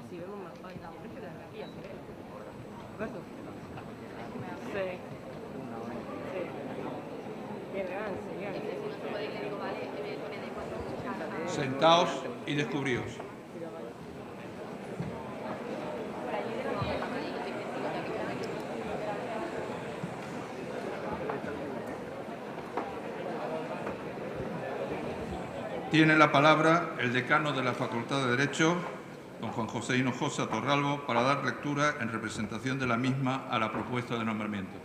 así vemos más. Ay, yo prefiero desde aquí, así veo. ¿Roberto? Sí. Sí. Qué elegancia, Sentaos y descubríos. Tiene la palabra el decano de la Facultad de Derecho, don Juan José Hinojosa Torralbo, para dar lectura en representación de la misma a la propuesta de nombramiento.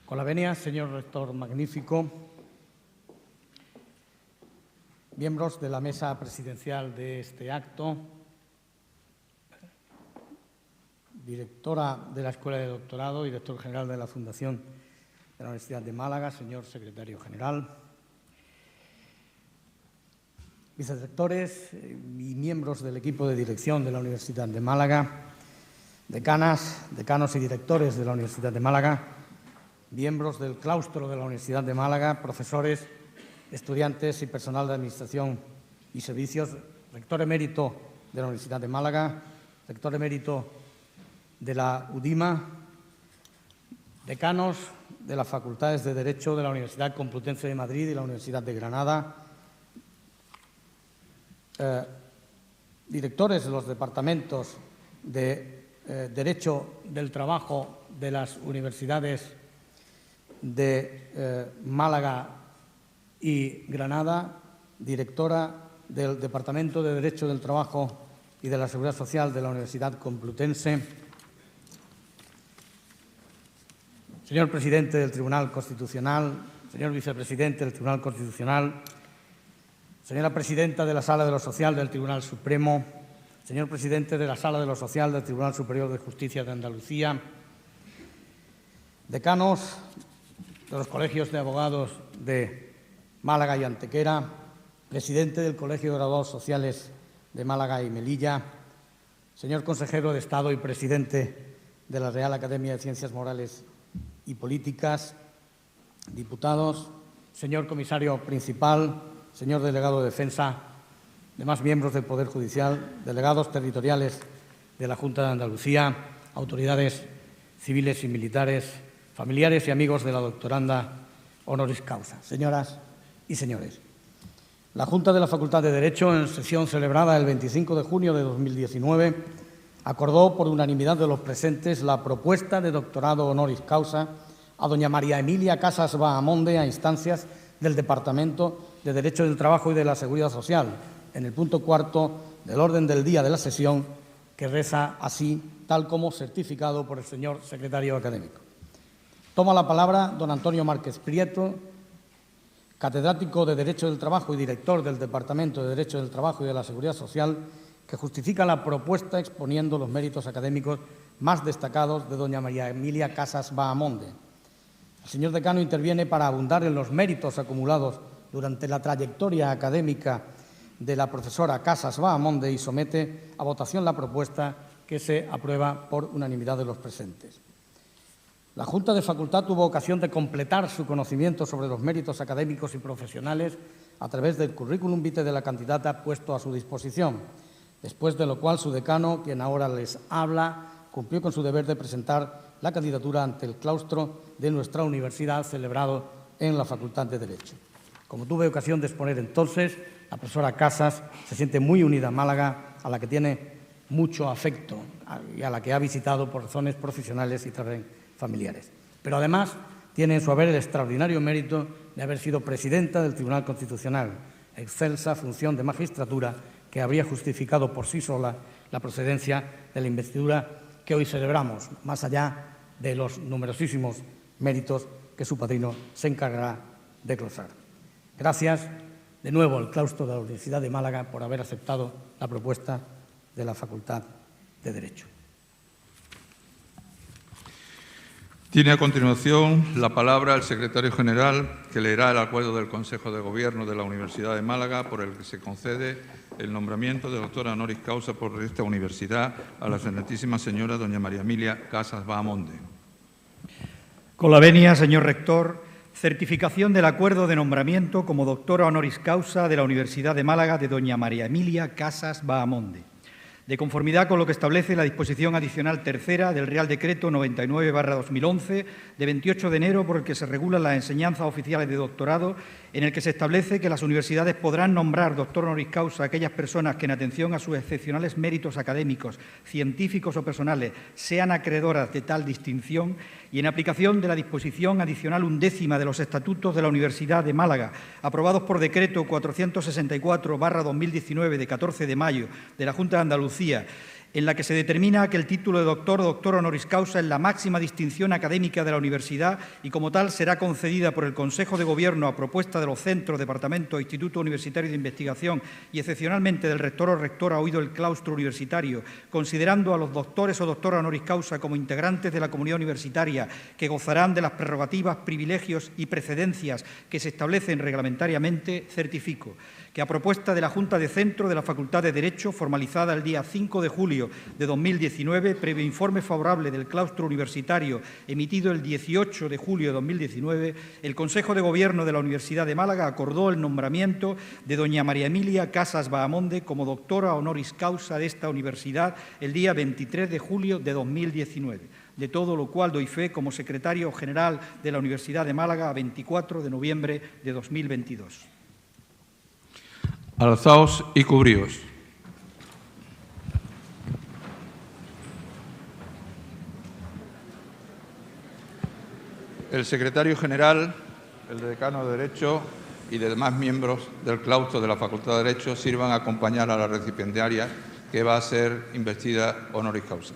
Con la venia, señor rector magnífico, miembros de la mesa presidencial de este acto, directora de la Escuela de Doctorado y director general de la Fundación de la Universidad de Málaga, señor secretario general, vicerrectores y miembros del equipo de dirección de la Universidad de Málaga, decanas, decanos y directores de la Universidad de Málaga, miembros del claustro de la Universidad de Málaga, profesores, estudiantes y personal de Administración y Servicios, rector emérito de la Universidad de Málaga, rector emérito de la UDIMA, decanos de las Facultades de Derecho de la Universidad Complutense de Madrid y la Universidad de Granada, directores de los departamentos de Derecho del Trabajo de las universidades de Málaga y Granada, directora del Departamento de Derecho del Trabajo y de la Seguridad Social de la Universidad Complutense, señor presidente del Tribunal Constitucional, señor vicepresidente del Tribunal Constitucional, señora presidenta de la Sala de lo Social del Tribunal Supremo, señor presidente de la Sala de lo Social del Tribunal Superior de Justicia de Andalucía, decanos de los colegios de abogados de Málaga y Antequera, presidente del Colegio de Graduados Sociales de Málaga y Melilla, señor consejero de Estado y presidente de la Real Academia de Ciencias Morales y Políticas, diputados, señor comisario principal, señor delegado de Defensa, demás miembros del Poder Judicial, delegados territoriales de la Junta de Andalucía, autoridades civiles y militares, familiares y amigos de la doctoranda honoris causa, señoras y señores. La Junta de la Facultad de Derecho, en sesión celebrada el 25 de junio de 2019, acordó por unanimidad de los presentes la propuesta de doctorado honoris causa a doña María Emilia Casas Bahamonde a instancias del Departamento de Derecho del Trabajo y de la Seguridad Social, en el punto cuarto del orden del día de la sesión, que reza así, tal como certificado por el señor secretario académico. Toma la palabra don Antonio Márquez Prieto, catedrático de Derecho del Trabajo y director del Departamento de Derecho del Trabajo y de la Seguridad Social, que justifica la propuesta exponiendo los méritos académicos más destacados de doña María Emilia Casas Bahamonde. El señor decano interviene para abundar en los méritos acumulados durante la trayectoria académica de la profesora Casas Bahamonde y somete a votación la propuesta que se aprueba por unanimidad de los presentes. La Junta de Facultad tuvo ocasión de completar su conocimiento sobre los méritos académicos y profesionales a través del currículum vitae de la candidata puesto a su disposición, después de lo cual su decano, quien ahora les habla, cumplió con su deber de presentar la candidatura ante el claustro de nuestra universidad celebrado en la Facultad de Derecho. Como tuve ocasión de exponer entonces, la profesora Casas se siente muy unida a Málaga, a la que tiene mucho afecto y a la que ha visitado por razones profesionales y también familiares. Pero además tiene en su haber el extraordinario mérito de haber sido presidenta del Tribunal Constitucional, excelsa función de magistratura que habría justificado por sí sola la procedencia de la investidura que hoy celebramos, más allá de los numerosísimos méritos que su padrino se encargará de glosar. Gracias de nuevo al claustro de la Universidad de Málaga por haber aceptado la propuesta de la Facultad de Derecho. Tiene a continuación la palabra el secretario general, que leerá el acuerdo del Consejo de Gobierno de la Universidad de Málaga por el que se concede el nombramiento de doctora honoris causa por esta universidad a la excelentísima señora doña María Emilia Casas Bahamonde. Con la venia, señor rector, certificación del acuerdo de nombramiento como doctora honoris causa de la Universidad de Málaga de doña María Emilia Casas Bahamonde. De conformidad con lo que establece la disposición adicional tercera del Real Decreto 99/2011 de 28 de enero por el que se regulan las enseñanzas oficiales de doctorado, en el que se establece que las universidades podrán nombrar doctor honoris causa a aquellas personas que en atención a sus excepcionales méritos académicos, científicos o personales sean acreedoras de tal distinción y en aplicación de la disposición adicional 11ª de los Estatutos de la Universidad de Málaga, aprobados por Decreto 464/2019 de 14 de mayo de la Junta de Andalucía, en la que se determina que el título de doctor o doctor honoris causa es la máxima distinción académica de la universidad y como tal será concedida por el Consejo de Gobierno a propuesta de los centros, departamentos e institutos universitarios de investigación y excepcionalmente del rector o rectora oído el claustro universitario, considerando a los doctores o doctoras honoris causa como integrantes de la comunidad universitaria que gozarán de las prerrogativas, privilegios y precedencias que se establecen reglamentariamente, certifico que a propuesta de la Junta de Centro de la Facultad de Derecho, formalizada el día 5 de julio de 2019, previo informe favorable del claustro universitario emitido el 18 de julio de 2019, el Consejo de Gobierno de la Universidad de Málaga acordó el nombramiento de doña María Emilia Casas Bahamonde como doctora honoris causa de esta universidad el día 23 de julio de 2019. De todo lo cual doy fe como secretario general de la Universidad de Málaga a 24 de noviembre de 2022. Alzaos y cubríos. El secretario general, el decano de Derecho y demás miembros del claustro de la Facultad de Derecho sirvan a acompañar a la recipiendaria que va a ser investida honoris causa.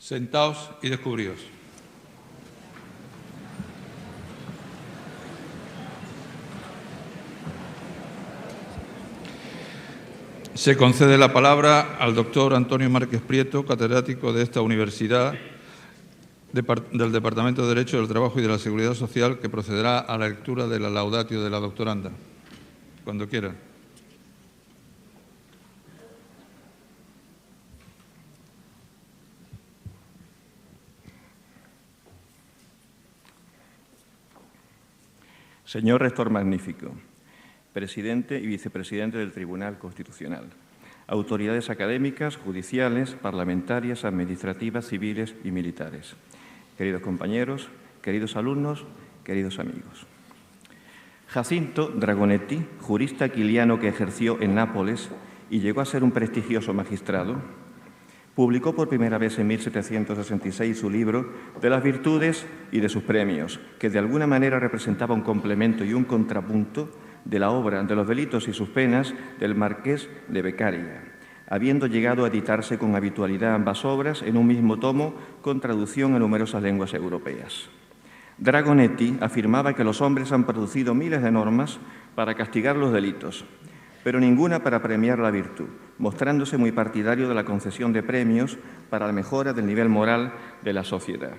Sentaos y descubríos. Se concede la palabra al doctor Antonio Márquez Prieto, catedrático de esta universidad del Departamento de Derecho del Trabajo y de la Seguridad Social, que procederá a la lectura de la laudatio de la doctoranda. Cuando quiera. Señor Rector Magnífico, Presidente y Vicepresidente del Tribunal Constitucional, autoridades académicas, judiciales, parlamentarias, administrativas, civiles y militares, queridos compañeros, queridos alumnos, queridos amigos. Jacinto Dragonetti, jurista aquiliano que ejerció en Nápoles y llegó a ser un prestigioso magistrado, publicó por primera vez en 1766 su libro de las virtudes y de sus premios, que de alguna manera representaba un complemento y un contrapunto de la obra de los delitos y sus penas del Marqués de Beccaria, habiendo llegado a editarse con habitualidad ambas obras en un mismo tomo con traducción a numerosas lenguas europeas. Dragonetti afirmaba que los hombres han producido miles de normas para castigar los delitos, pero ninguna para premiar la virtud, mostrándose muy partidario de la concesión de premios para la mejora del nivel moral de la sociedad,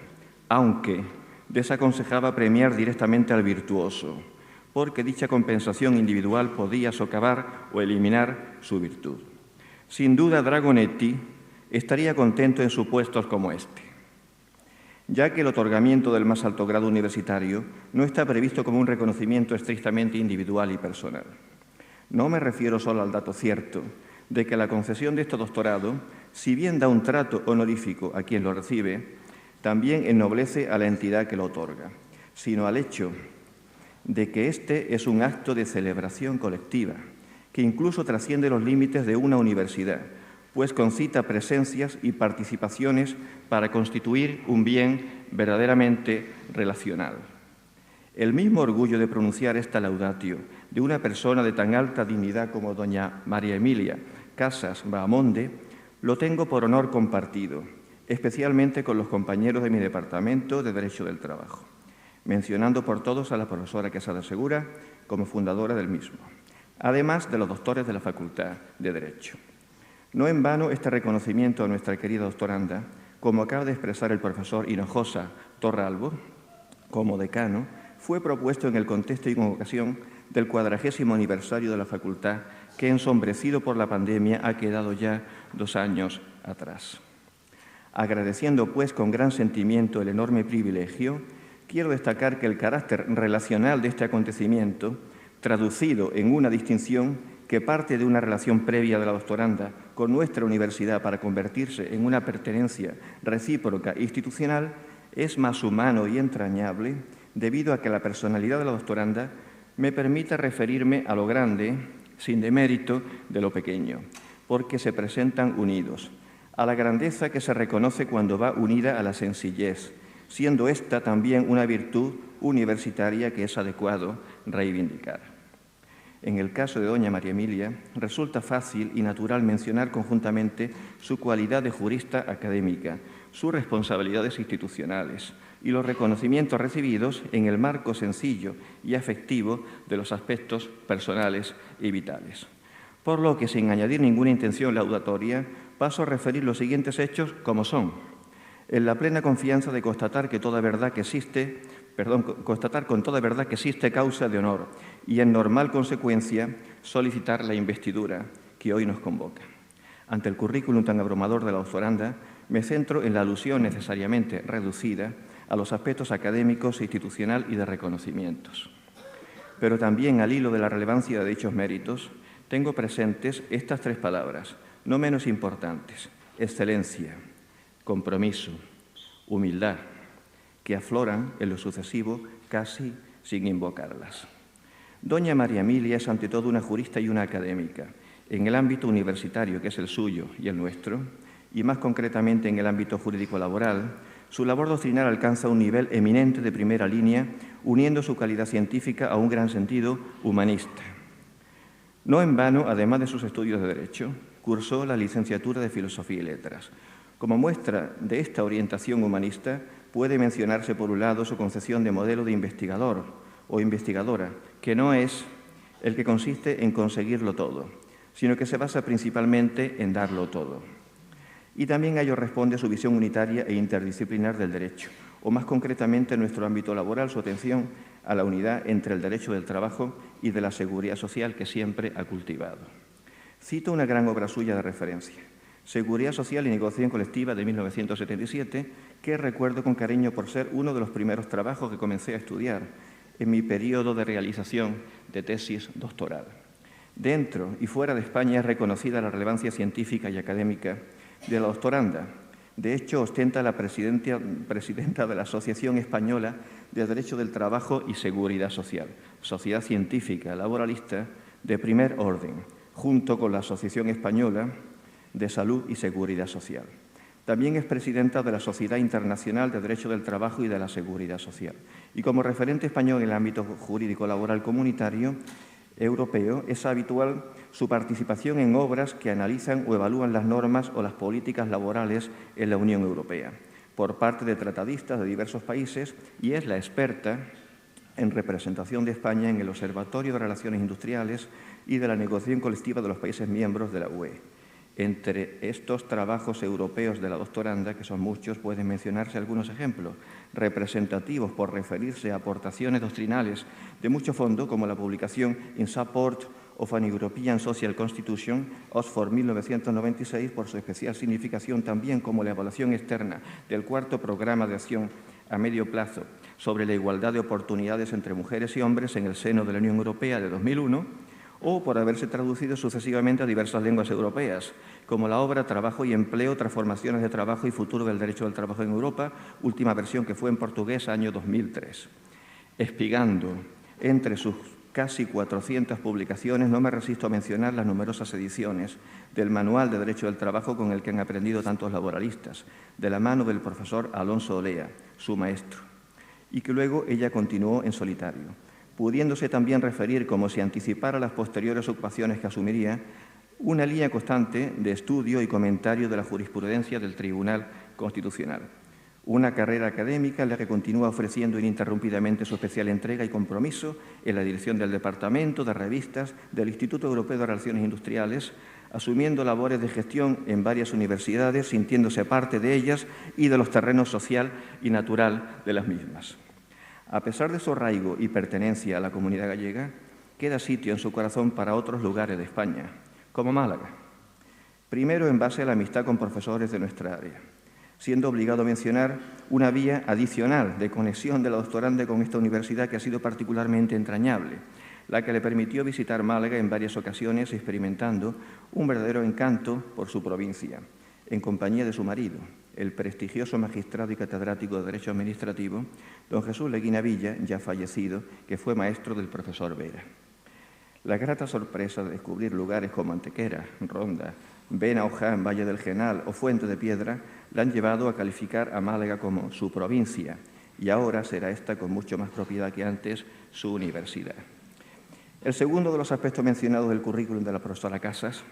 aunque desaconsejaba premiar directamente al virtuoso, porque dicha compensación individual podía socavar o eliminar su virtud. Sin duda, Dragonetti estaría contento en supuestos como este, ya que el otorgamiento del más alto grado universitario no está previsto como un reconocimiento estrictamente individual y personal. No me refiero solo al dato cierto de que la concesión de este doctorado, si bien da un trato honorífico a quien lo recibe, también ennoblece a la entidad que lo otorga, sino al hecho de que este es un acto de celebración colectiva, que incluso trasciende los límites de una universidad, pues concita presencias y participaciones para constituir un bien verdaderamente relacional. El mismo orgullo de pronunciar esta laudatio de una persona de tan alta dignidad como doña María Emilia Casas Bahamonde lo tengo por honor compartido, especialmente con los compañeros de mi Departamento de Derecho del Trabajo, mencionando por todos a la profesora Quesada Segura como fundadora del mismo, además de los doctores de la Facultad de Derecho. No en vano este reconocimiento a nuestra querida doctoranda, como acaba de expresar el profesor Hinojosa Torralbo, como decano, fue propuesto en el contexto y con ocasión del 40º aniversario de la facultad, que ensombrecido por la pandemia ha quedado ya 2 años atrás. Agradeciendo, pues, con gran sentimiento el enorme privilegio, quiero destacar que el carácter relacional de este acontecimiento, traducido en una distinción que parte de una relación previa de la doctoranda con nuestra universidad para convertirse en una pertenencia recíproca institucional, es más humano y entrañable debido a que la personalidad de la doctoranda me permite referirme a lo grande, sin demérito de lo pequeño, porque se presentan unidos, a la grandeza que se reconoce cuando va unida a la sencillez, siendo esta también una virtud universitaria que es adecuado reivindicar. En el caso de doña María Emilia, resulta fácil y natural mencionar conjuntamente su cualidad de jurista académica, sus responsabilidades institucionales y los reconocimientos recibidos en el marco sencillo y afectivo de los aspectos personales y vitales. Por lo que, sin añadir ninguna intención laudatoria, paso a referir los siguientes hechos como son, en la plena confianza de constatar con toda verdad que existe causa de honor y, en normal consecuencia, solicitar la investidura que hoy nos convoca. Ante el currículum tan abrumador de la doctoranda, me centro en la alusión necesariamente reducida a los aspectos académicos, institucional y de reconocimientos. Pero también, al hilo de la relevancia de dichos méritos, tengo presentes estas 3 palabras, no menos importantes: excelencia, compromiso, humildad, que afloran en lo sucesivo casi sin invocarlas. Doña María Emilia es ante todo una jurista y una académica. En el ámbito universitario, que es el suyo y el nuestro, y más concretamente en el ámbito jurídico-laboral, su labor doctrinal alcanza un nivel eminente de primera línea, uniendo su calidad científica a un gran sentido humanista. No en vano, además de sus estudios de Derecho, cursó la licenciatura de Filosofía y Letras, Como muestra de esta orientación humanista, puede mencionarse, por un lado, su concepción de modelo de investigador o investigadora, que no es el que consiste en conseguirlo todo, sino que se basa principalmente en darlo todo. Y también a ello responde su visión unitaria e interdisciplinar del derecho, o más concretamente en nuestro ámbito laboral, su atención a la unidad entre el derecho del trabajo y de la seguridad social que siempre ha cultivado. Cito una gran obra suya de referencia, Seguridad Social y Negociación Colectiva, de 1977, que recuerdo con cariño por ser uno de los primeros trabajos que comencé a estudiar en mi periodo de realización de tesis doctoral. Dentro y fuera de España es reconocida la relevancia científica y académica de la doctoranda. De hecho, ostenta la presidenta de la Asociación Española de Derecho del Trabajo y Seguridad Social, sociedad científica laboralista de primer orden, junto con la Asociación Española de Salud y Seguridad Social. También es presidenta de la Sociedad Internacional de Derecho del Trabajo y de la Seguridad Social. Y como referente español en el ámbito jurídico laboral comunitario europeo, es habitual su participación en obras que analizan o evalúan las normas o las políticas laborales en la Unión Europea, por parte de tratadistas de diversos países, y es la experta en representación de España en el Observatorio de Relaciones Industriales y de la negociación colectiva de los países miembros de la UE. Entre estos trabajos europeos de la doctoranda, que son muchos, pueden mencionarse algunos ejemplos representativos por referirse a aportaciones doctrinales de mucho fondo, como la publicación In Support of an European Social Constitution, Oxford 1996, por su especial significación, también como la evaluación externa del cuarto programa de acción a medio plazo sobre la igualdad de oportunidades entre mujeres y hombres en el seno de la Unión Europea de 2001, o por haberse traducido sucesivamente a diversas lenguas europeas, como la obra Trabajo y Empleo, Transformaciones de Trabajo y Futuro del Derecho del Trabajo en Europa, última versión que fue en portugués año 2003. Espigando entre sus casi 400 publicaciones, no me resisto a mencionar las numerosas ediciones del Manual de Derecho del Trabajo con el que han aprendido tantos laboralistas, de la mano del profesor Alonso Olea, su maestro, y que luego ella continuó en solitario, pudiéndose también referir, como si anticipara las posteriores ocupaciones que asumiría, una línea constante de estudio y comentario de la jurisprudencia del Tribunal Constitucional. Una carrera académica en la que continúa ofreciendo ininterrumpidamente su especial entrega y compromiso en la dirección del Departamento de Revistas del Instituto Europeo de Relaciones Industriales, asumiendo labores de gestión en varias universidades, sintiéndose parte de ellas y de los terrenos social y natural de las mismas. A pesar de su arraigo y pertenencia a la comunidad gallega, queda sitio en su corazón para otros lugares de España, como Málaga. Primero, en base a la amistad con profesores de nuestra área, siendo obligado a mencionar una vía adicional de conexión de la doctoranda con esta universidad que ha sido particularmente entrañable, la que le permitió visitar Málaga en varias ocasiones, experimentando un verdadero encanto por su provincia, en compañía de su marido, el prestigioso magistrado y catedrático de Derecho Administrativo, don Jesús Leguina Villa, ya fallecido, que fue maestro del profesor Vera. La grata sorpresa de descubrir lugares como Antequera, Ronda, Benaoján, Valle del Genal o Fuente de Piedra la han llevado a calificar a Málaga como su provincia, y ahora será esta, con mucho más propiedad que antes, su universidad. El segundo de los aspectos mencionados del currículum de la profesora Casas,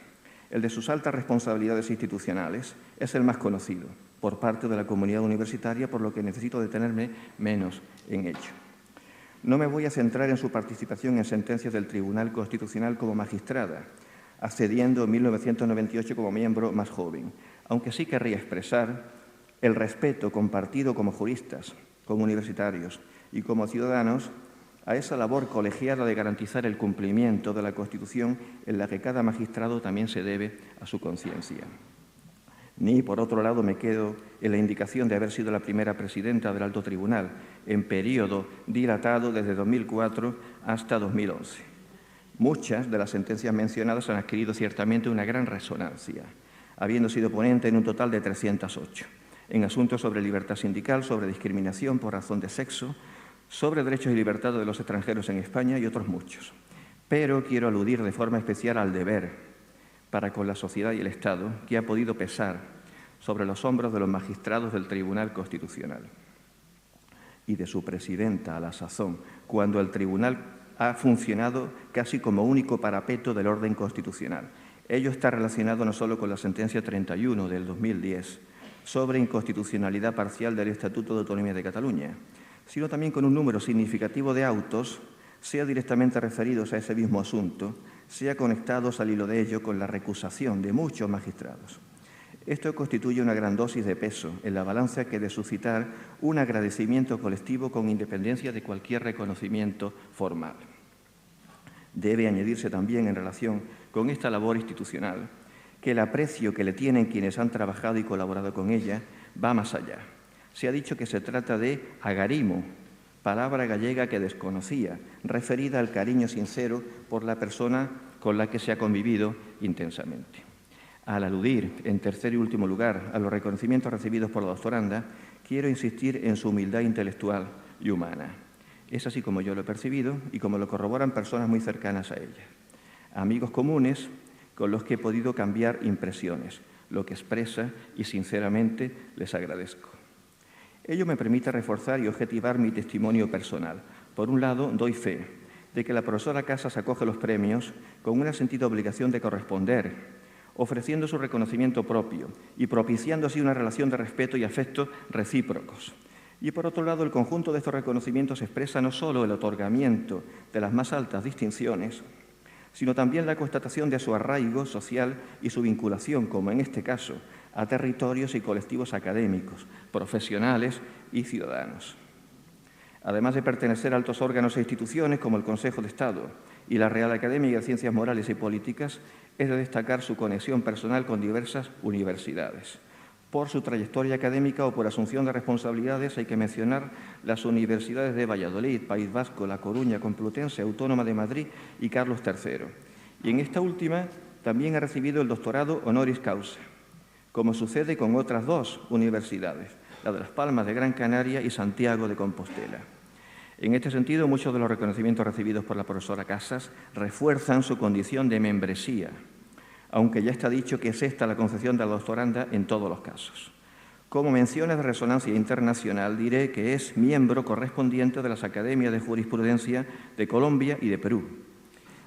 el de sus altas responsabilidades institucionales, es el más conocido por parte de la comunidad universitaria, por lo que necesito detenerme menos en ello. No me voy a centrar en su participación en sentencias del Tribunal Constitucional como magistrada, accediendo en 1998 como miembro más joven, aunque sí querría expresar el respeto compartido como juristas, como universitarios y como ciudadanos a esa labor colegiada de garantizar el cumplimiento de la Constitución, en la que cada magistrado también se debe a su conciencia. Ni, por otro lado, me quedo en la indicación de haber sido la primera presidenta del Alto Tribunal, en periodo dilatado desde 2004 hasta 2011. Muchas de las sentencias mencionadas han adquirido ciertamente una gran resonancia, habiendo sido ponente en un total de 308, en asuntos sobre libertad sindical, sobre discriminación por razón de sexo, sobre derechos y libertades de los extranjeros en España y otros muchos. Pero quiero aludir de forma especial al deber para con la sociedad y el Estado que ha podido pesar sobre los hombros de los magistrados del Tribunal Constitucional y de su presidenta a la sazón, cuando el Tribunal ha funcionado casi como único parapeto del orden constitucional. Ello está relacionado no solo con la sentencia 31 del 2010, sobre inconstitucionalidad parcial del Estatuto de Autonomía de Cataluña, sino también con un número significativo de autos, sea directamente referidos a ese mismo asunto, sea conectados al hilo de ello con la recusación de muchos magistrados. Esto constituye una gran dosis de peso en la balanza que ha de suscitar un agradecimiento colectivo con independencia de cualquier reconocimiento formal. Debe añadirse también en relación con esta labor institucional que el aprecio que le tienen quienes han trabajado y colaborado con ella va más allá. Se ha dicho que se trata de agarimo, palabra gallega que desconocía, referida al cariño sincero por la persona con la que se ha convivido intensamente. Al aludir, en tercer y último lugar, a los reconocimientos recibidos por la doctoranda, quiero insistir en su humildad intelectual y humana. Es así como yo lo he percibido y como lo corroboran personas muy cercanas a ella. Amigos comunes con los que he podido cambiar impresiones, lo que expresa y sinceramente les agradezco. Ello me permite reforzar y objetivar mi testimonio personal. Por un lado, doy fe de que la profesora Casas acoge los premios con una sentida obligación de corresponder, ofreciendo su reconocimiento propio y propiciando así una relación de respeto y afecto recíprocos. Y por otro lado, el conjunto de estos reconocimientos expresa no solo el otorgamiento de las más altas distinciones, sino también la constatación de su arraigo social y su vinculación, como en este caso, a territorios y colectivos académicos, profesionales y ciudadanos. Además de pertenecer a altos órganos e instituciones como el Consejo de Estado y la Real Academia de Ciencias Morales y Políticas, es de destacar su conexión personal con diversas universidades. Por su trayectoria académica o por asunción de responsabilidades hay que mencionar las universidades de Valladolid, País Vasco, La Coruña, Complutense, Autónoma de Madrid y Carlos III. Y en esta última también ha recibido el doctorado honoris causa, como sucede con otras dos universidades, la de Las Palmas de Gran Canaria y Santiago de Compostela. En este sentido, muchos de los reconocimientos recibidos por la profesora Casas refuerzan su condición de membresía, aunque ya está dicho que es esta la concepción de la doctoranda en todos los casos. Como menciones de resonancia internacional, diré que es miembro correspondiente de las Academias de Jurisprudencia de Colombia y de Perú,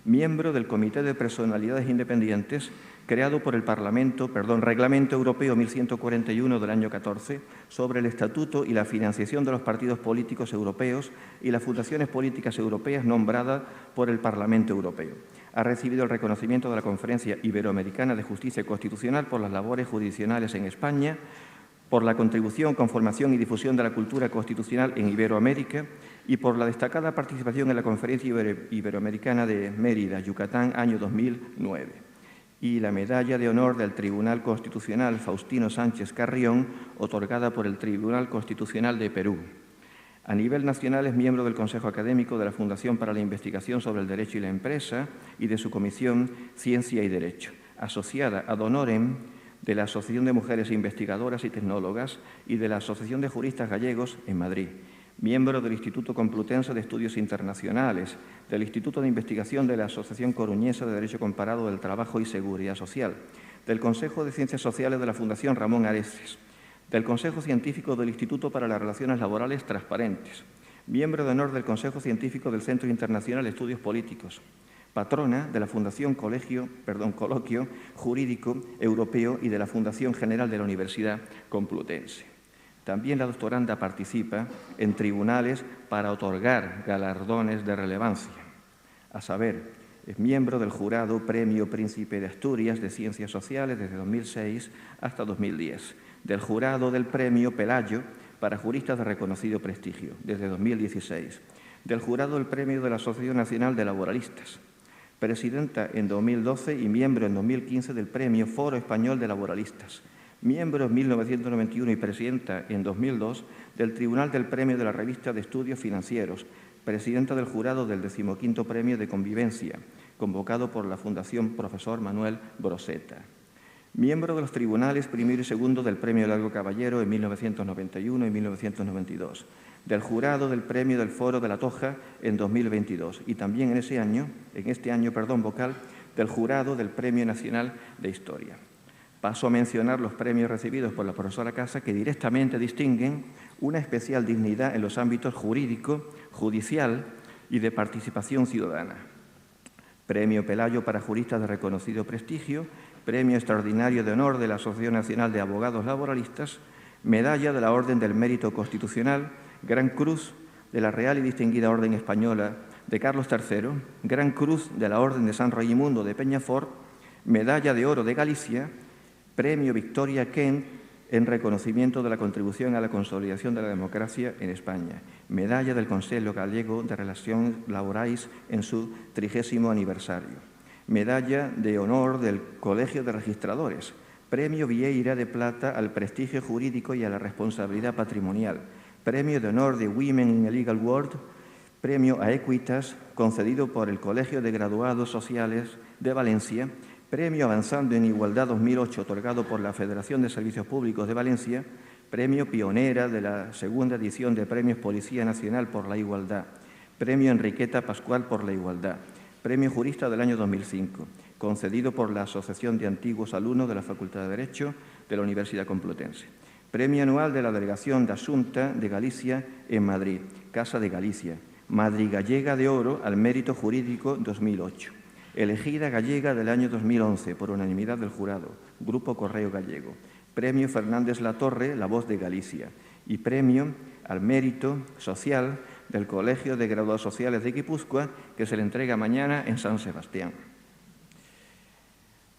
miembro del Comité de Personalidades Independientes creado por el Reglamento Europeo 1141 del año 14 sobre el Estatuto y la financiación de los partidos políticos europeos y las fundaciones políticas europeas nombrada por el Parlamento Europeo. Ha recibido el reconocimiento de la Conferencia Iberoamericana de Justicia Constitucional por las labores jurisdiccionales en España, por la contribución con formación y difusión de la cultura constitucional en Iberoamérica y por la destacada participación en la Conferencia Iberoamericana de Mérida, Yucatán, año 2009. Y la Medalla de Honor del Tribunal Constitucional Faustino Sánchez Carrión, otorgada por el Tribunal Constitucional de Perú. A nivel nacional es miembro del Consejo Académico de la Fundación para la Investigación sobre el Derecho y la Empresa y de su Comisión Ciencia y Derecho, asociada ad honorem de la Asociación de Mujeres Investigadoras y Tecnólogas y de la Asociación de Juristas Gallegos en Madrid, miembro del Instituto Complutense de Estudios Internacionales, del Instituto de Investigación de la Asociación Coruñesa de Derecho Comparado del Trabajo y Seguridad Social, del Consejo de Ciencias Sociales de la Fundación Ramón Areces, del Consejo Científico del Instituto para las Relaciones Laborales Transparentes, miembro de honor del Consejo Científico del Centro Internacional de Estudios Políticos, patrona de la Fundación Coloquio Jurídico Europeo y de la Fundación General de la Universidad Complutense. También la doctoranda participa en tribunales para otorgar galardones de relevancia. A saber, es miembro del jurado Premio Príncipe de Asturias de Ciencias Sociales desde 2006 hasta 2010, del jurado del Premio Pelayo para juristas de reconocido prestigio desde 2016, del jurado del Premio de la Asociación Nacional de Laboralistas, presidenta en 2012 y miembro en 2015 del Premio Foro Español de Laboralistas, miembro en 1991 y presidenta en 2002 del Tribunal del Premio de la Revista de Estudios Financieros, presidenta del jurado del 15º Premio de Convivencia, convocado por la Fundación Profesor Manuel Broseta. Miembro de los tribunales primero y segundo del Premio Largo Caballero en 1991 y 1992, del jurado del Premio del Foro de la Toja en 2022 y también en este año vocal del jurado del Premio Nacional de Historia. Paso a mencionar los premios recibidos por la profesora Casas que directamente distinguen una especial dignidad en los ámbitos jurídico, judicial y de participación ciudadana. Premio Pelayo para juristas de reconocido prestigio, Premio Extraordinario de Honor de la Asociación Nacional de Abogados Laboralistas, Medalla de la Orden del Mérito Constitucional, Gran Cruz de la Real y Distinguida Orden Española de Carlos III, Gran Cruz de la Orden de San Raimundo de Peñafort, Medalla de Oro de Galicia, Premio Victoria Kent en reconocimiento de la contribución a la consolidación de la democracia en España, Medalla del Consello Gallego de Relacións Laborais en su 30º aniversario, Medalla de Honor del Colegio de Registradores, Premio Vieira de Plata al prestigio jurídico y a la responsabilidad patrimonial, Premio de Honor de Women in a Legal World, Premio a Equitas, concedido por el Colegio de Graduados Sociales de Valencia, Premio Avanzando en Igualdad 2008, otorgado por la Federación de Servicios Públicos de Valencia, Premio Pionera de la segunda edición de Premios Policía Nacional por la Igualdad, Premio Enriqueta Pascual por la Igualdad, Premio Jurista del año 2005, concedido por la Asociación de Antiguos Alumnos de la Facultad de Derecho de la Universidad Complutense. Premio Anual de la Delegación de Asunta de Galicia en Madrid, Casa de Galicia, Madrigallega de Oro al Mérito Jurídico 2008. Elegida gallega del año 2011 por unanimidad del jurado, Grupo Correo Gallego. Premio Fernández Latorre, La Voz de Galicia. Y Premio al Mérito Social del Colegio de Graduados Sociales de Guipúzcoa, que se le entrega mañana en San Sebastián.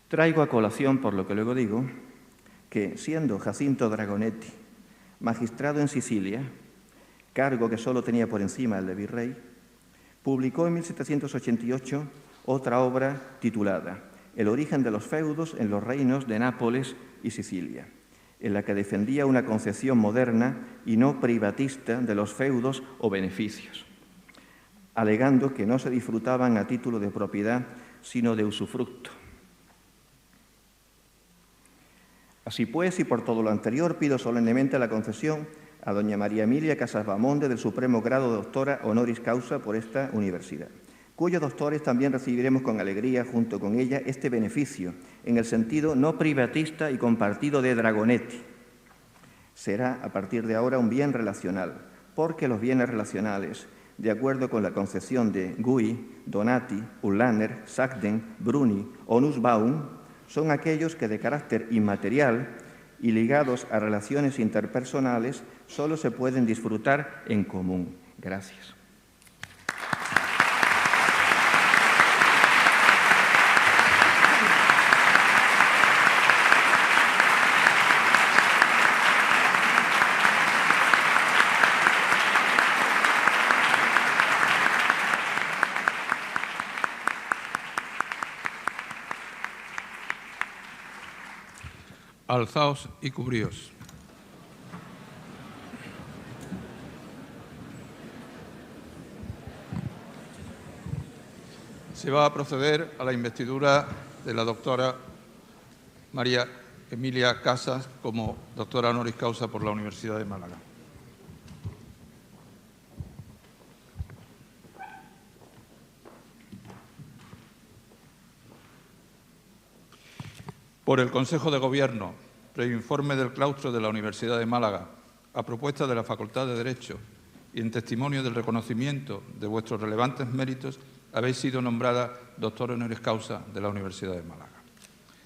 Traigo a colación, por lo que luego digo, que siendo Jacinto Dragonetti magistrado en Sicilia, cargo que solo tenía por encima el de virrey, publicó en 1788 otra obra titulada El origen de los feudos en los reinos de Nápoles y Sicilia, en la que defendía una concepción moderna y no privatista de los feudos o beneficios, alegando que no se disfrutaban a título de propiedad, sino de usufructo. Así pues, y por todo lo anterior, pido solemnemente la concesión a doña María Emilia Casas Bamonde del supremo grado de doctora honoris causa por esta universidad, cuyos doctores también recibiremos con alegría junto con ella este beneficio, en el sentido no privatista y compartido de Dragonetti. Será a partir de ahora un bien relacional, porque los bienes relacionales, de acuerdo con la concepción de Gui, Donati, Ullaner, Sagden, Bruni o Nussbaum, son aquellos que de carácter inmaterial y ligados a relaciones interpersonales solo se pueden disfrutar en común. Gracias. Alzaos y cubríos. Se va a proceder a la investidura de la doctora María Emilia Casas como doctora honoris causa por la Universidad de Málaga. Por el Consejo de Gobierno, previo informe del claustro de la Universidad de Málaga, a propuesta de la Facultad de Derecho y en testimonio del reconocimiento de vuestros relevantes méritos, habéis sido nombrada doctora honoris causa de la Universidad de Málaga.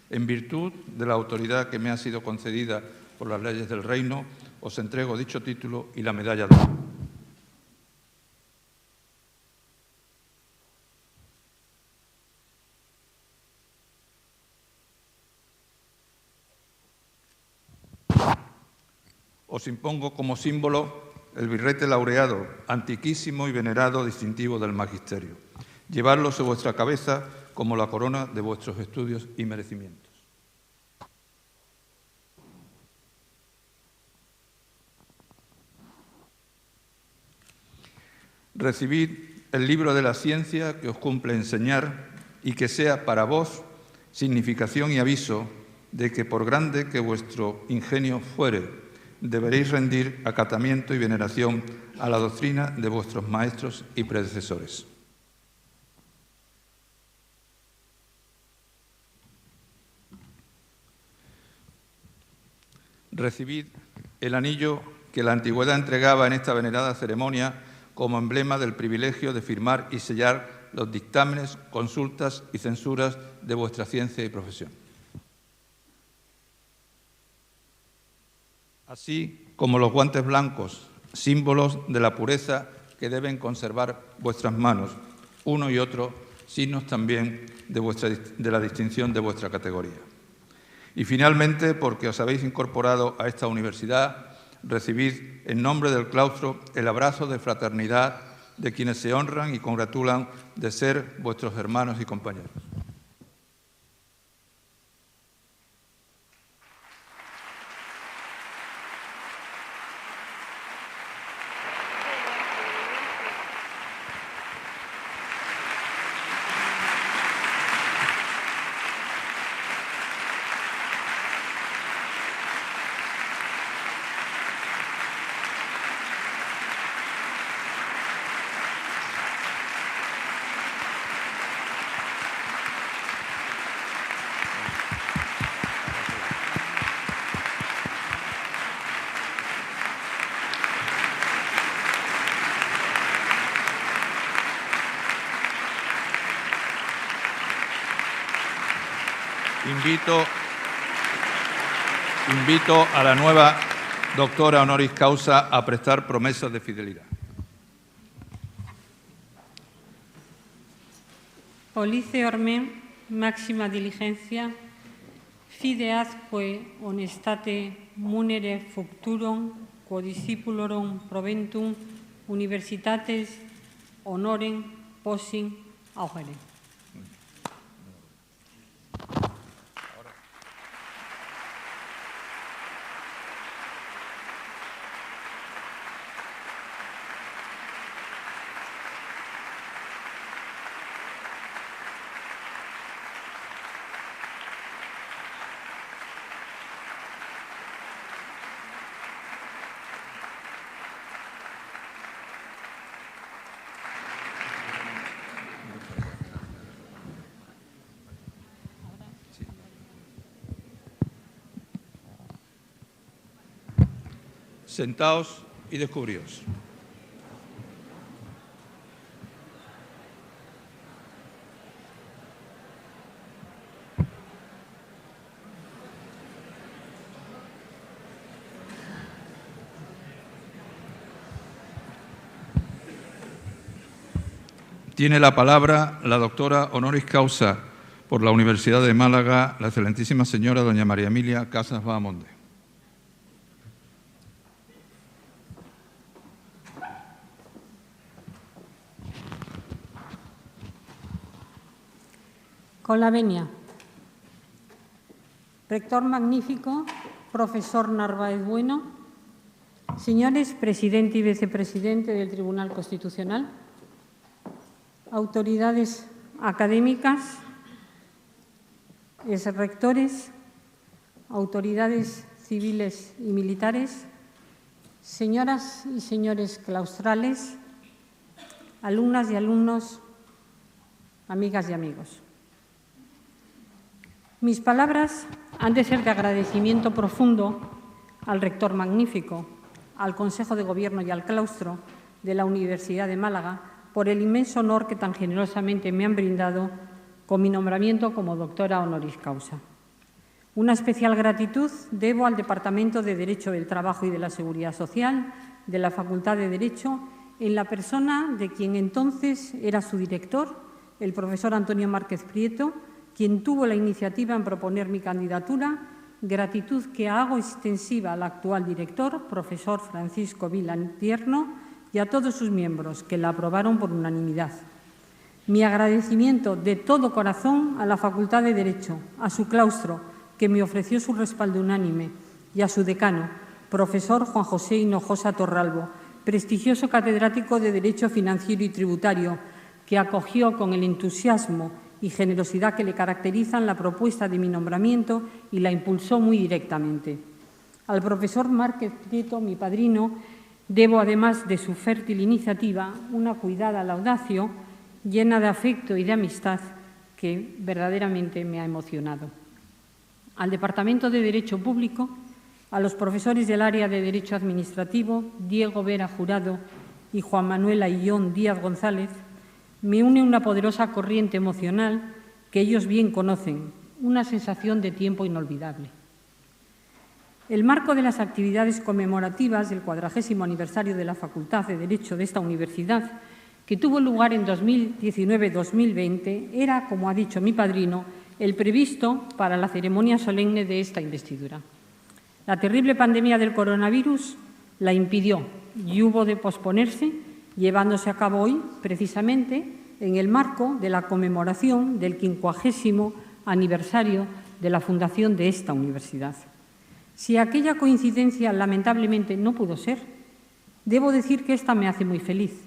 En virtud de la autoridad que me ha sido concedida por las leyes del Reino, os entrego dicho título y la medalla de honor. Os impongo como símbolo el birrete laureado, antiquísimo y venerado distintivo del magisterio. Llevadlo sobre vuestra cabeza como la corona de vuestros estudios y merecimientos. Recibid el libro de la ciencia que os cumple enseñar y que sea para vos significación y aviso de que por grande que vuestro ingenio fuere, deberéis rendir acatamiento y veneración a la doctrina de vuestros maestros y predecesores. Recibid el anillo que la antigüedad entregaba en esta venerada ceremonia como emblema del privilegio de firmar y sellar los dictámenes, consultas y censuras de vuestra ciencia y profesión. así como los guantes blancos, símbolos de la pureza que deben conservar vuestras manos, uno y otro, signos también de la distinción de vuestra categoría. Y finalmente, porque os habéis incorporado a esta universidad, recibid en nombre del claustro el abrazo de fraternidad de quienes se honran y congratulan de ser vuestros hermanos y compañeros. Invito a la nueva doctora honoris causa a prestar promesas de fidelidad. Police ormen, máxima diligencia, fide adque honestate munere futurum, quodiscipulorum proventum, universitates honorem possim augere. Sentaos y descubríos. Tiene la palabra la doctora honoris causa por la Universidad de Málaga, la excelentísima señora doña María Emilia Casas Bahamonde. Con la venia. Rector magnífico, profesor Narváez Bueno, señores presidente y vicepresidente del Tribunal Constitucional, autoridades académicas, exrectores, autoridades civiles y militares, señoras y señores claustrales, alumnas y alumnos, amigas y amigos. Mis palabras han de ser de agradecimiento profundo al rector magnífico, al Consejo de Gobierno y al claustro de la Universidad de Málaga por el inmenso honor que tan generosamente me han brindado con mi nombramiento como doctora honoris causa. Una especial gratitud debo al Departamento de Derecho del Trabajo y de la Seguridad Social de la Facultad de Derecho, en la persona de quien entonces era su director, el profesor Antonio Márquez Prieto, quien tuvo la iniciativa en proponer mi candidatura, gratitud que hago extensiva al actual director, profesor Francisco Vila Tierno, y a todos sus miembros, que la aprobaron por unanimidad. Mi agradecimiento de todo corazón a la Facultad de Derecho, a su claustro, que me ofreció su respaldo unánime, y a su decano, profesor Juan José Hinojosa Torralbo, prestigioso catedrático de Derecho Financiero y Tributario, que acogió con el entusiasmo y generosidad que le caracterizan la propuesta de mi nombramiento y la impulsó muy directamente. Al profesor Márquez Prieto, mi padrino, debo, además de su fértil iniciativa, una cuidada laudatio llena de afecto y de amistad que verdaderamente me ha emocionado. Al Departamento de Derecho Público, a los profesores del área de Derecho Administrativo, Diego Vera Jurado y Juan Manuel Aillón Díaz González, me une una poderosa corriente emocional que ellos bien conocen, una sensación de tiempo inolvidable. El marco de las actividades conmemorativas del 40º aniversario de la Facultad de Derecho de esta universidad, que tuvo lugar en 2019-2020, era, como ha dicho mi padrino, el previsto para la ceremonia solemne de esta investidura. La terrible pandemia del coronavirus la impidió y hubo de posponerse, llevándose a cabo hoy, precisamente, en el marco de la conmemoración del 50º aniversario de la fundación de esta universidad. Si aquella coincidencia lamentablemente no pudo ser, debo decir que esta me hace muy feliz,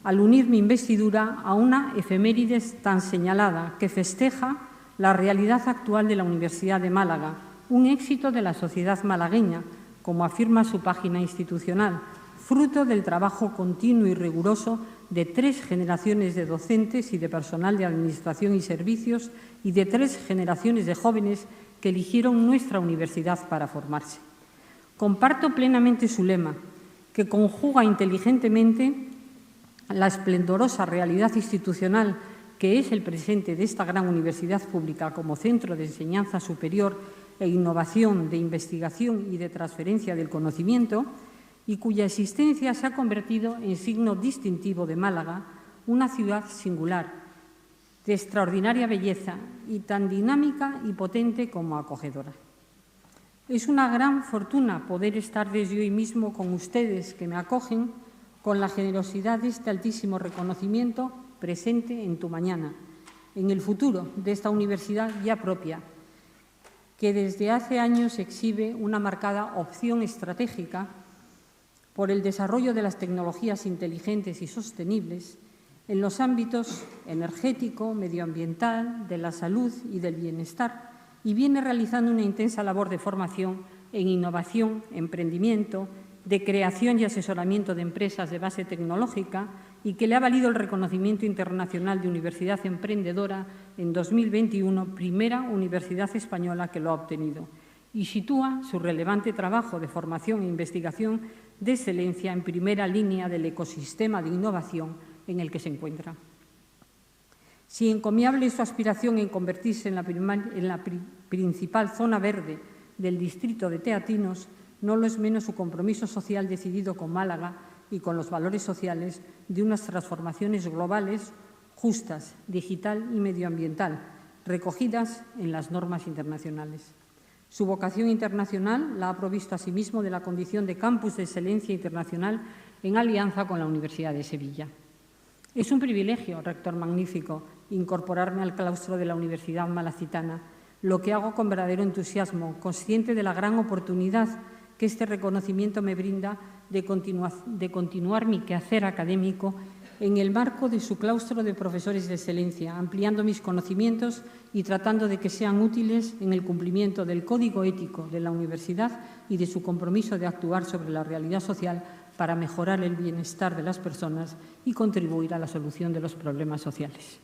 al unir mi investidura a una efemérides tan señalada que festeja la realidad actual de la Universidad de Málaga, un éxito de la sociedad malagueña, como afirma su página institucional, fruto del trabajo continuo y riguroso de 3 generaciones de docentes y de personal de administración y servicios y de 3 generaciones de jóvenes que eligieron nuestra universidad para formarse. Comparto plenamente su lema, que conjuga inteligentemente la esplendorosa realidad institucional que es el presente de esta gran universidad pública como centro de enseñanza superior e innovación, de investigación y de transferencia del conocimiento, y cuya existencia se ha convertido en signo distintivo de Málaga, una ciudad singular, de extraordinaria belleza y tan dinámica y potente como acogedora. Es una gran fortuna poder estar desde hoy mismo con ustedes que me acogen con la generosidad de este altísimo reconocimiento presente en tu mañana, en el futuro de esta universidad ya propia, que desde hace años exhibe una marcada opción estratégica por el desarrollo de las tecnologías inteligentes y sostenibles en los ámbitos energético, medioambiental, de la salud y del bienestar, y viene realizando una intensa labor de formación en innovación, emprendimiento, de creación y asesoramiento de empresas de base tecnológica y que le ha valido el reconocimiento internacional de Universidad Emprendedora en 2021, primera universidad española que lo ha obtenido, y sitúa su relevante trabajo de formación e investigación de excelencia en primera línea del ecosistema de innovación en el que se encuentra. Si encomiable es su aspiración en convertirse en la principal zona verde del distrito de Teatinos, no lo es menos su compromiso social decidido con Málaga y con los valores sociales de unas transformaciones globales, justas, digital y medioambiental, recogidas en las normas internacionales. Su vocación internacional la ha provisto asimismo de la condición de campus de excelencia internacional en alianza con la Universidad de Sevilla. Es un privilegio, rector magnífico, incorporarme al claustro de la Universidad Malacitana, lo que hago con verdadero entusiasmo, consciente de la gran oportunidad que este reconocimiento me brinda de continuar mi quehacer académico en el marco de su claustro de profesores de excelencia, ampliando mis conocimientos y tratando de que sean útiles en el cumplimiento del código ético de la universidad y de su compromiso de actuar sobre la realidad social para mejorar el bienestar de las personas y contribuir a la solución de los problemas sociales.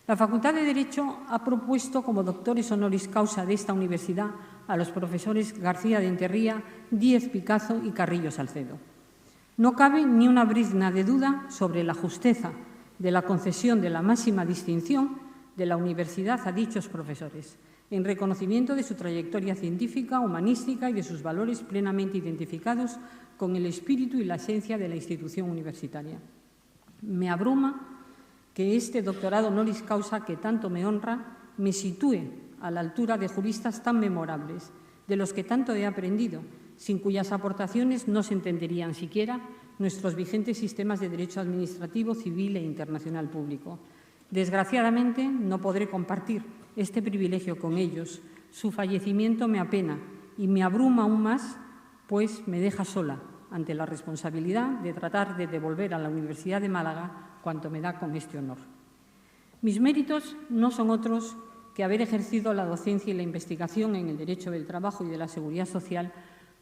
La Facultad de Derecho ha propuesto como doctores honoris causa de esta universidad a los profesores García de Enterría, Díez Picazo y Carrillo Salcedo. No cabe ni una brizna de duda sobre la justeza de la concesión de la máxima distinción de la universidad a dichos profesores, en reconocimiento de su trayectoria científica, humanística y de sus valores plenamente identificados con el espíritu y la esencia de la institución universitaria. Me abruma que este doctorado honoris causa que tanto me honra me sitúe a la altura de juristas tan memorables, de los que tanto he aprendido, sin cuyas aportaciones no se entenderían siquiera nuestros vigentes sistemas de derecho administrativo, civil e internacional público. Desgraciadamente, no podré compartir este privilegio con ellos. Su fallecimiento me apena y me abruma aún más, pues me deja sola ante la responsabilidad de tratar de devolver a la Universidad de Málaga cuanto me da con este honor. Mis méritos no son otros que haber ejercido la docencia y la investigación en el derecho del trabajo y de la seguridad social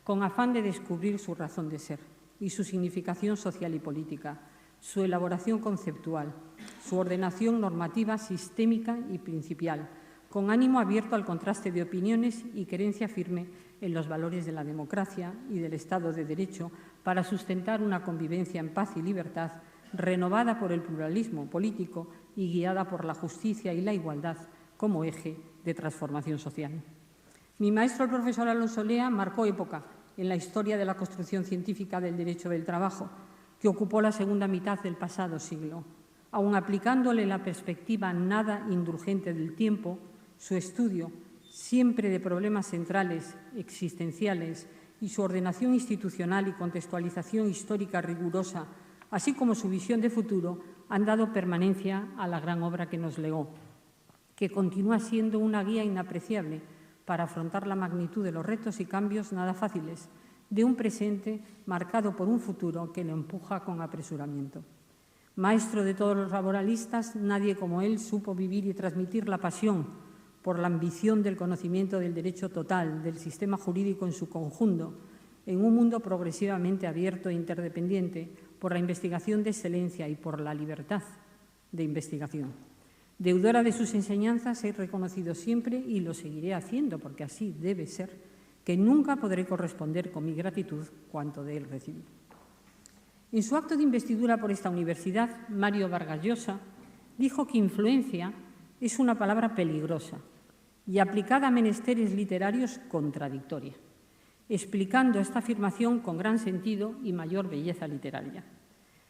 con afán de descubrir su razón de ser y su significación social y política, su elaboración conceptual, su ordenación normativa sistémica y principial, con ánimo abierto al contraste de opiniones y creencia firme en los valores de la democracia y del Estado de Derecho para sustentar una convivencia en paz y libertad renovada por el pluralismo político y guiada por la justicia y la igualdad como eje de transformación social. Mi maestro, el profesor Alonso Lea, marcó época en la historia de la construcción científica del derecho del trabajo, que ocupó la segunda mitad del pasado siglo. Aun aplicándole la perspectiva nada indulgente del tiempo, su estudio, siempre de problemas centrales, existenciales, y su ordenación institucional y contextualización histórica rigurosa, así como su visión de futuro, han dado permanencia a la gran obra que nos legó, que continúa siendo una guía inapreciable para afrontar la magnitud de los retos y cambios nada fáciles de un presente marcado por un futuro que lo empuja con apresuramiento. Maestro de todos los laboralistas, nadie como él supo vivir y transmitir la pasión por la ambición del conocimiento del derecho total, del sistema jurídico en su conjunto, en un mundo progresivamente abierto e interdependiente, por la investigación de excelencia y por la libertad de investigación. Deudora de sus enseñanzas, he reconocido siempre, y lo seguiré haciendo porque así debe ser, que nunca podré corresponder con mi gratitud cuanto de él recibí. En su acto de investidura por esta universidad, Mario Vargas Llosa dijo que influencia es una palabra peligrosa y aplicada a menesteres literarios contradictoria, explicando esta afirmación con gran sentido y mayor belleza literaria.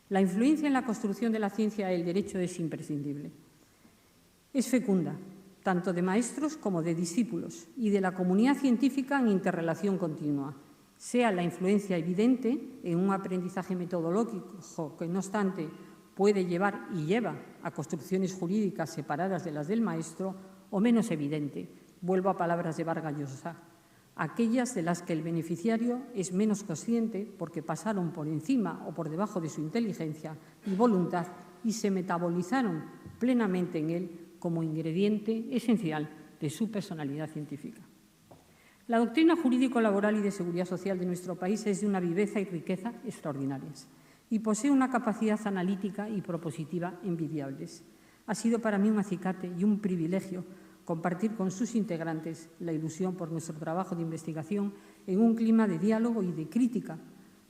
La influencia en la construcción de la ciencia del derecho es imprescindible. Es fecunda, tanto de maestros como de discípulos y de la comunidad científica en interrelación continua, sea la influencia evidente en un aprendizaje metodológico que, no obstante, puede llevar y lleva a construcciones jurídicas separadas de las del maestro, o menos evidente, vuelvo a palabras de Vargas Llosa, aquellas de las que el beneficiario es menos consciente porque pasaron por encima o por debajo de su inteligencia y voluntad y se metabolizaron plenamente en él como ingrediente esencial de su personalidad científica. La doctrina jurídico-laboral y de seguridad social de nuestro país es de una viveza y riqueza extraordinarias y posee una capacidad analítica y propositiva envidiables. Ha sido para mí un acicate y un privilegio compartir con sus integrantes la ilusión por nuestro trabajo de investigación en un clima de diálogo y de crítica,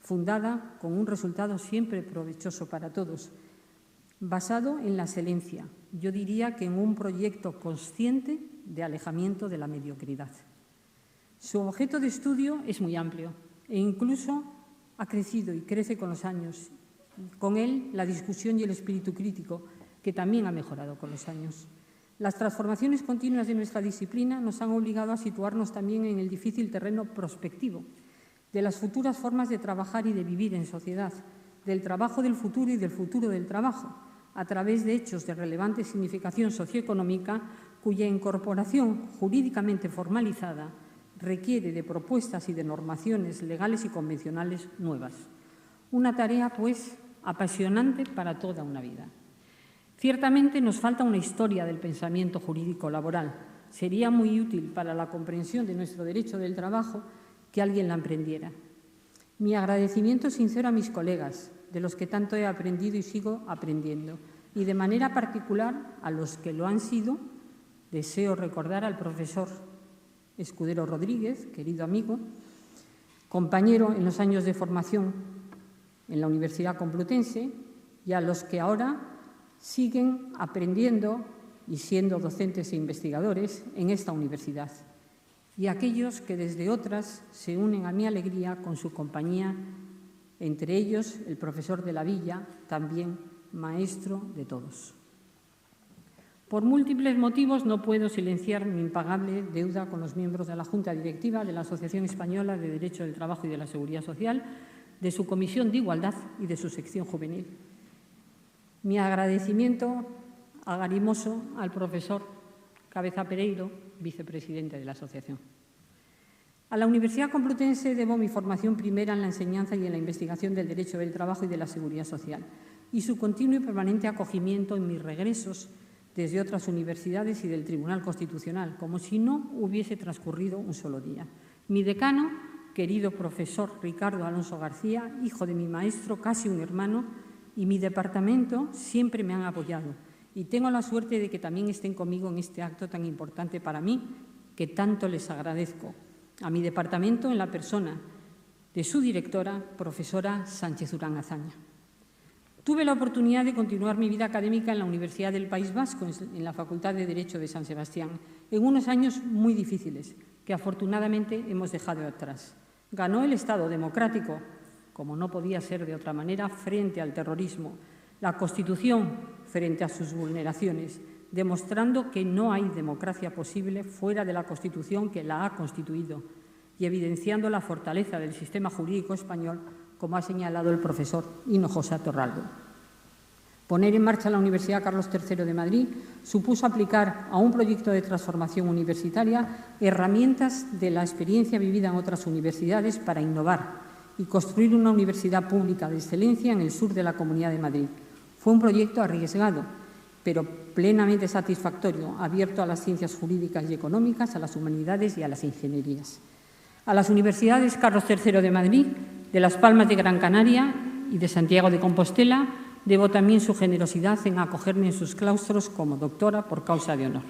fundada con un resultado siempre provechoso para todos, basado en la excelencia, yo diría que en un proyecto consciente de alejamiento de la mediocridad. Su objeto de estudio es muy amplio e incluso ha crecido y crece con los años. Con él, la discusión y el espíritu crítico, que también ha mejorado con los años. Las transformaciones continuas de nuestra disciplina nos han obligado a situarnos también en el difícil terreno prospectivo de las futuras formas de trabajar y de vivir en sociedad, del trabajo del futuro y del futuro del trabajo, a través de hechos de relevante significación socioeconómica cuya incorporación jurídicamente formalizada requiere de propuestas y de normaciones legales y convencionales nuevas. Una tarea, pues, apasionante para toda una vida. Ciertamente nos falta una historia del pensamiento jurídico laboral. Sería muy útil para la comprensión de nuestro derecho del trabajo que alguien la emprendiera. Mi agradecimiento sincero a mis colegas, de los que tanto he aprendido y sigo aprendiendo, y de manera particular a los que lo han sido, deseo recordar al profesor Escudero Rodríguez, querido amigo, compañero en los años de formación en la Universidad Complutense, y a los que ahora siguen aprendiendo y siendo docentes e investigadores en esta universidad, y aquellos que desde otras se unen a mi alegría con su compañía, entre ellos el profesor de la Villa, también maestro de todos. Por múltiples motivos no puedo silenciar mi impagable deuda con los miembros de la Junta Directiva de la Asociación Española de Derecho del Trabajo y de la Seguridad Social, de su Comisión de Igualdad y de su sección juvenil. Mi agradecimiento agarimoso al profesor Cabeza Pereiro, vicepresidente de la asociación. A la Universidad Complutense debo mi formación primera en la enseñanza y en la investigación del derecho del trabajo y de la seguridad social y su continuo y permanente acogimiento en mis regresos desde otras universidades y del Tribunal Constitucional, como si no hubiese transcurrido un solo día. Mi decano, querido profesor Ricardo Alonso García, hijo de mi maestro, casi un hermano, y mi departamento siempre me han apoyado y tengo la suerte de que también estén conmigo en este acto tan importante para mí, que tanto les agradezco. A mi departamento en la persona de su directora, profesora Sánchez Durán Azaña. Tuve la oportunidad de continuar mi vida académica en la Universidad del País Vasco, en la Facultad de Derecho de San Sebastián, en unos años muy difíciles, que afortunadamente hemos dejado atrás. Ganó el Estado democrático, como no podía ser de otra manera, frente al terrorismo, la Constitución frente a sus vulneraciones, demostrando que no hay democracia posible fuera de la Constitución que la ha constituido y evidenciando la fortaleza del sistema jurídico español, como ha señalado el profesor Hinojosa Torralbo. Poner en marcha la Universidad Carlos III de Madrid supuso aplicar a un proyecto de transformación universitaria herramientas de la experiencia vivida en otras universidades para innovar y construir una universidad pública de excelencia en el sur de la Comunidad de Madrid. Fue un proyecto arriesgado, pero plenamente satisfactorio, abierto a las ciencias jurídicas y económicas, a las humanidades y a las ingenierías. A las universidades Carlos III de Madrid, de Las Palmas de Gran Canaria y de Santiago de Compostela, debo también su generosidad en acogerme en sus claustros como doctora por causa de honor.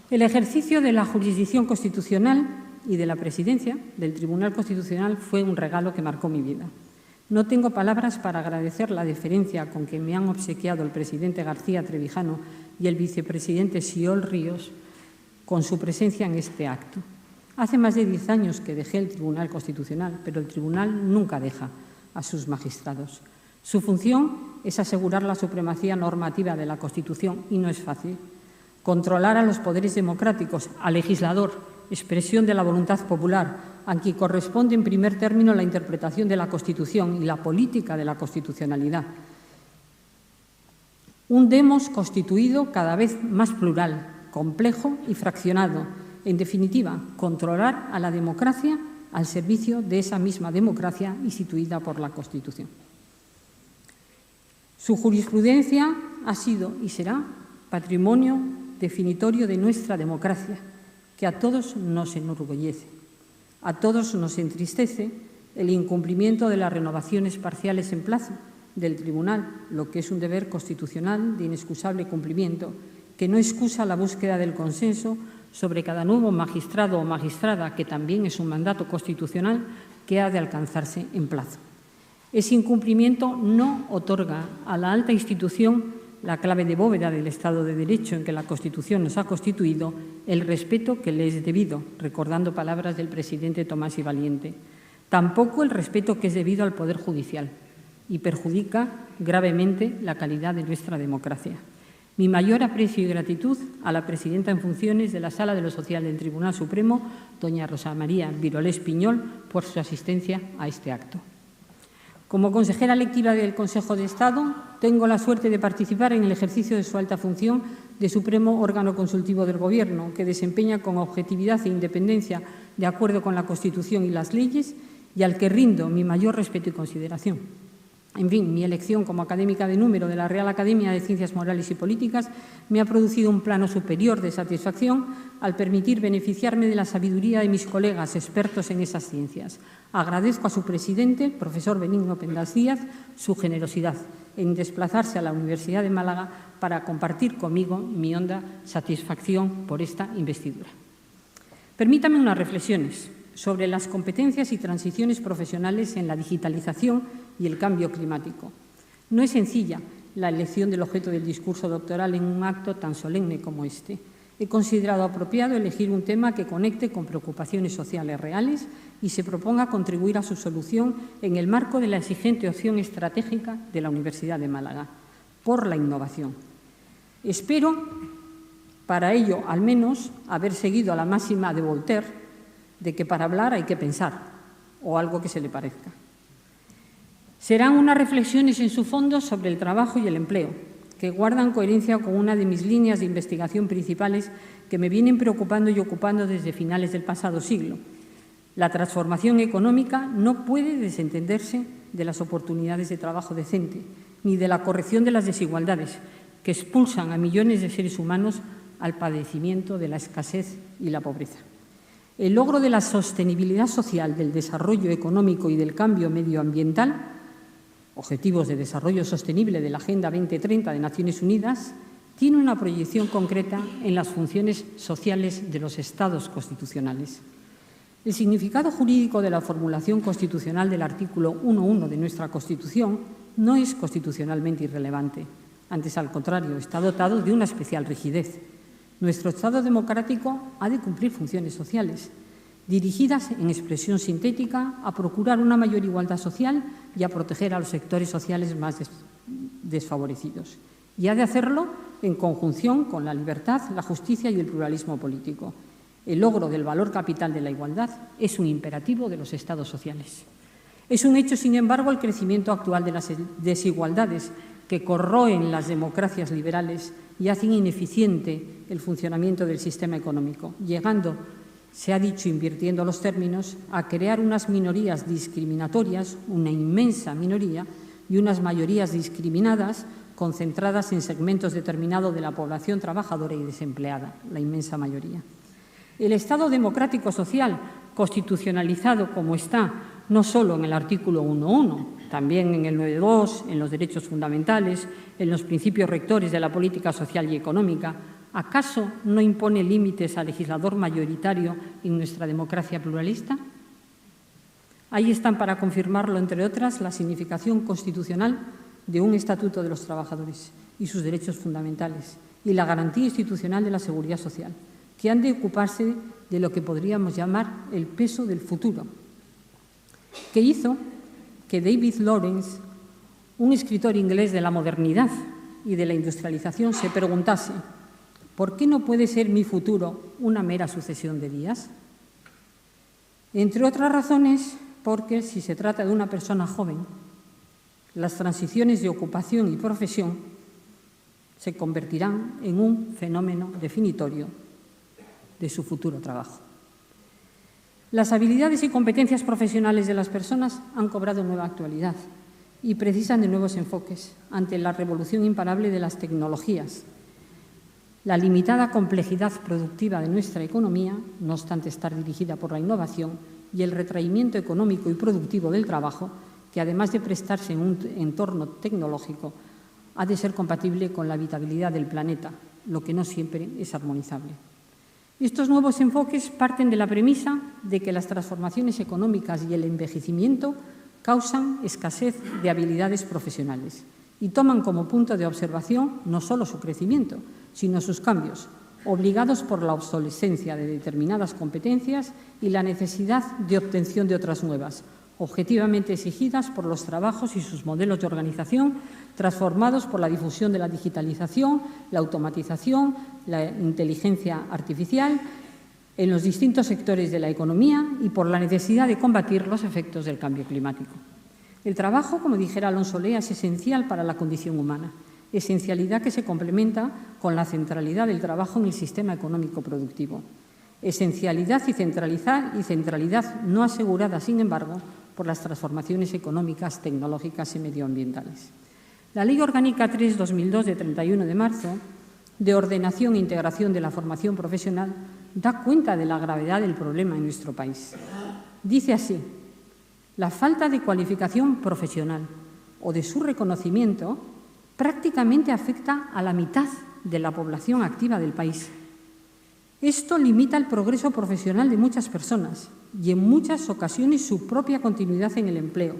El ejercicio de la jurisdicción constitucional y de la presidencia del Tribunal Constitucional fue un regalo que marcó mi vida. No tengo palabras para agradecer la deferencia con que me han obsequiado el presidente García Trevijano y el vicepresidente Siol Ríos con su presencia en este acto. Hace más de 10 años que dejé el Tribunal Constitucional, pero el Tribunal nunca deja a sus magistrados. Su función es asegurar la supremacía normativa de la Constitución y no es fácil. Controlar a los poderes democráticos, al legislador, expresión de la voluntad popular, a quien corresponde en primer término la interpretación de la Constitución y la política de la constitucionalidad. Un demos constituido cada vez más plural, complejo y fraccionado. En definitiva, controlar a la democracia al servicio de esa misma democracia instituida por la Constitución. Su jurisprudencia ha sido y será patrimonio definitorio de nuestra democracia, que a todos nos enorgullece. A todos nos entristece el incumplimiento de las renovaciones parciales en plazo del Tribunal, lo que es un deber constitucional de inexcusable cumplimiento, que no excusa la búsqueda del consenso sobre cada nuevo magistrado o magistrada, que también es un mandato constitucional que ha de alcanzarse en plazo. Ese incumplimiento no otorga a la alta institución la clave de bóveda del Estado de Derecho en que la Constitución nos ha constituido, el respeto que le es debido, recordando palabras del presidente Tomás y Valiente. Tampoco el respeto que es debido al Poder Judicial y perjudica gravemente la calidad de nuestra democracia. Mi mayor aprecio y gratitud a la presidenta en funciones de la Sala de lo Social del Tribunal Supremo, doña Rosa María Virolés Piñol, por su asistencia a este acto. Como consejera electiva del Consejo de Estado, tengo la suerte de participar en el ejercicio de su alta función de supremo órgano consultivo del Gobierno, que desempeña con objetividad e independencia de acuerdo con la Constitución y las leyes, y al que rindo mi mayor respeto y consideración. En fin, mi elección como académica de número de la Real Academia de Ciencias Morales y Políticas me ha producido un plano superior de satisfacción al permitir beneficiarme de la sabiduría de mis colegas expertos en esas ciencias. Agradezco a su presidente, profesor Benigno Pendas Díaz, su generosidad en desplazarse a la Universidad de Málaga para compartir conmigo mi honda satisfacción por esta investidura. Permítame unas reflexiones sobre las competencias y transiciones profesionales en la digitalización y el cambio climático. No es sencilla la elección del objeto del discurso doctoral en un acto tan solemne como este. He considerado apropiado elegir un tema que conecte con preocupaciones sociales reales y se proponga contribuir a su solución en el marco de la exigente opción estratégica de la Universidad de Málaga, por la innovación. Espero, para ello, al menos, haber seguido a la máxima de Voltaire de que para hablar hay que pensar, o algo que se le parezca. Serán unas reflexiones en su fondo sobre el trabajo y el empleo, que guardan coherencia con una de mis líneas de investigación principales que me vienen preocupando y ocupando desde finales del pasado siglo. La transformación económica no puede desentenderse de las oportunidades de trabajo decente, ni de la corrección de las desigualdades que expulsan a millones de seres humanos al padecimiento de la escasez y la pobreza. El logro de la sostenibilidad social, del desarrollo económico y del cambio medioambiental, Objetivos de Desarrollo Sostenible de la Agenda 2030 de Naciones Unidas, tiene una proyección concreta en las funciones sociales de los Estados constitucionales. El significado jurídico de la formulación constitucional del artículo 1.1 de nuestra Constitución no es constitucionalmente irrelevante. Antes, al contrario, está dotado de una especial rigidez. Nuestro Estado democrático ha de cumplir funciones sociales, dirigidas en expresión sintética a procurar una mayor igualdad social y a proteger a los sectores sociales más desfavorecidos. Y ha de hacerlo en conjunción con la libertad, la justicia y el pluralismo político. El logro del valor capital de la igualdad es un imperativo de los Estados sociales. Es un hecho, sin embargo, el crecimiento actual de las desigualdades que corroen las democracias liberales y hacen ineficiente el funcionamiento del sistema económico, llegando, se ha dicho invirtiendo los términos, a crear unas minorías discriminatorias, una inmensa minoría, y unas mayorías discriminadas concentradas en segmentos determinados de la población trabajadora y desempleada, la inmensa mayoría. El Estado democrático social, constitucionalizado como está, no solo en el artículo 1.1, también en el 9.2, en los derechos fundamentales, en los principios rectores de la política social y económica, ¿acaso no impone límites al legislador mayoritario en nuestra democracia pluralista? Ahí están para confirmarlo, entre otras, la significación constitucional de un Estatuto de los Trabajadores y sus derechos fundamentales y la garantía institucional de la seguridad social, que han de ocuparse de lo que podríamos llamar el peso del futuro, que hizo que David Lawrence, un escritor inglés de la modernidad y de la industrialización, se preguntase: ¿por qué no puede ser mi futuro una mera sucesión de días? Entre otras razones, porque si se trata de una persona joven, las transiciones de ocupación y profesión se convertirán en un fenómeno definitorio de su futuro trabajo. Las habilidades y competencias profesionales de las personas han cobrado nueva actualidad y precisan de nuevos enfoques ante la revolución imparable de las tecnologías. La limitada complejidad productiva de nuestra economía, no obstante estar dirigida por la innovación, y el retraimiento económico y productivo del trabajo, que además de prestarse en un entorno tecnológico, ha de ser compatible con la habitabilidad del planeta, lo que no siempre es armonizable. Estos nuevos enfoques parten de la premisa de que las transformaciones económicas y el envejecimiento causan escasez de habilidades profesionales y toman como punto de observación no solo su crecimiento, sino sus cambios, obligados por la obsolescencia de determinadas competencias y la necesidad de obtención de otras nuevas, objetivamente exigidas por los trabajos y sus modelos de organización, transformados por la difusión de la digitalización, la automatización, la inteligencia artificial en los distintos sectores de la economía y por la necesidad de combatir los efectos del cambio climático. El trabajo, como dijera Alonso Lea, es esencial para la condición humana, esencialidad que se complementa con la centralidad del trabajo en el sistema económico productivo. Esencialidad y centralidad no asegurada, sin embargo, por las transformaciones económicas, tecnológicas y medioambientales. La Ley Orgánica 3/2002 de 31 de marzo de ordenación e integración de la formación profesional da cuenta de la gravedad del problema en nuestro país. Dice así: la falta de cualificación profesional o de su reconocimiento prácticamente afecta a la mitad de la población activa del país. Esto limita el progreso profesional de muchas personas y en muchas ocasiones su propia continuidad en el empleo,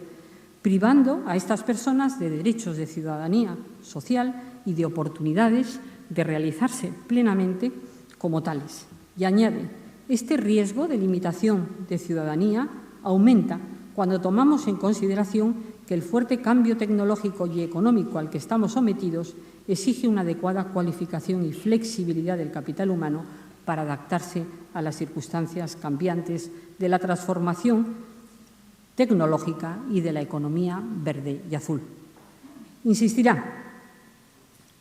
privando a estas personas de derechos de ciudadanía social y de oportunidades de realizarse plenamente como tales. Y añade, este riesgo de limitación de ciudadanía aumenta cuando tomamos en consideración que el fuerte cambio tecnológico y económico al que estamos sometidos exige una adecuada cualificación y flexibilidad del capital humano para adaptarse a las circunstancias cambiantes de la transformación tecnológica y de la economía verde y azul. Insistirá,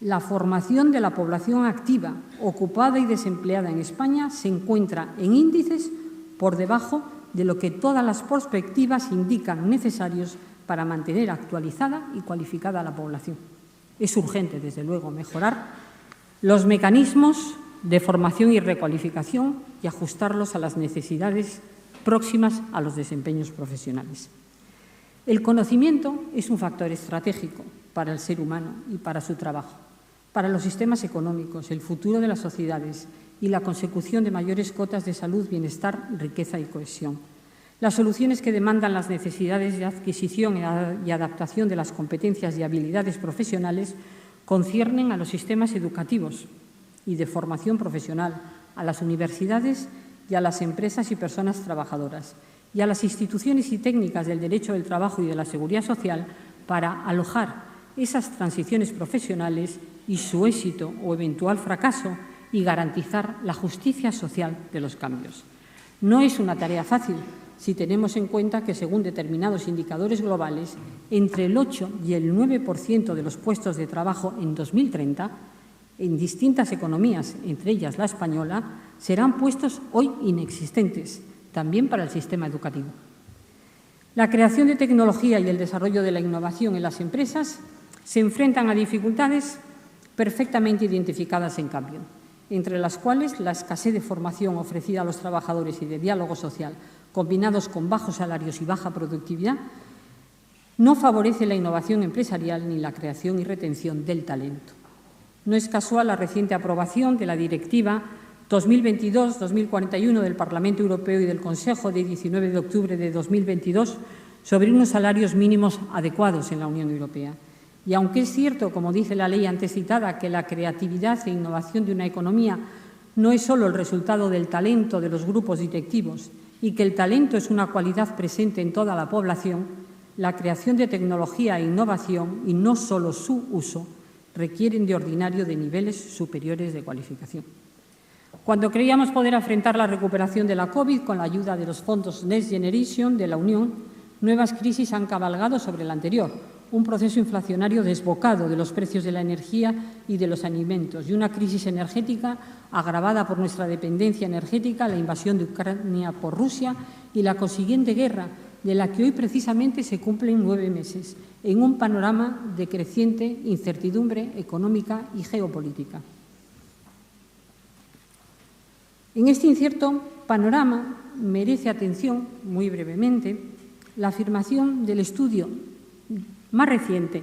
la formación de la población activa, ocupada y desempleada en España se encuentra en índices por debajo de lo que todas las perspectivas indican necesarios para mantener actualizada y cualificada a la población. Es urgente, desde luego, mejorar los mecanismos de formación y recualificación y ajustarlos a las necesidades próximas a los desempeños profesionales. El conocimiento es un factor estratégico para el ser humano y para su trabajo, para los sistemas económicos, el futuro de las sociedades y la consecución de mayores cotas de salud, bienestar, riqueza y cohesión. Las soluciones que demandan las necesidades de adquisición y adaptación de las competencias y habilidades profesionales conciernen a los sistemas educativos y de formación profesional, a las universidades y a las empresas y personas trabajadoras, y a las instituciones y técnicas del derecho del trabajo y de la seguridad social para alojar esas transiciones profesionales y su éxito o eventual fracaso y garantizar la justicia social de los cambios. No es una tarea fácil si tenemos en cuenta que, según determinados indicadores globales, entre el 8 y el 9% de los puestos de trabajo en 2030, en distintas economías, entre ellas la española, serán puestos hoy inexistentes, también para el sistema educativo. La creación de tecnología y el desarrollo de la innovación en las empresas se enfrentan a dificultades perfectamente identificadas, en cambio, entre las cuales la escasez de formación ofrecida a los trabajadores y de diálogo social, combinados con bajos salarios y baja productividad, no favorece la innovación empresarial ni la creación y retención del talento. No es casual la reciente aprobación de la Directiva 2022-2041 del Parlamento Europeo y del Consejo de 19 de octubre de 2022 sobre unos salarios mínimos adecuados en la Unión Europea. Y aunque es cierto, como dice la ley antes citada, que la creatividad e innovación de una economía no es solo el resultado del talento de los grupos directivos y que el talento es una cualidad presente en toda la población, la creación de tecnología e innovación, y no solo su uso, requieren de ordinario de niveles superiores de cualificación. Cuando creíamos poder afrontar la recuperación de la COVID con la ayuda de los fondos Next Generation de la Unión, nuevas crisis han cabalgado sobre la anterior, un proceso inflacionario desbocado de los precios de la energía y de los alimentos y una crisis energética agravada por nuestra dependencia energética, la invasión de Ucrania por Rusia y la consiguiente guerra, de la que hoy precisamente se cumplen 9 meses, en un panorama de creciente incertidumbre económica y geopolítica. En este incierto panorama merece atención, muy brevemente, la afirmación del estudio más reciente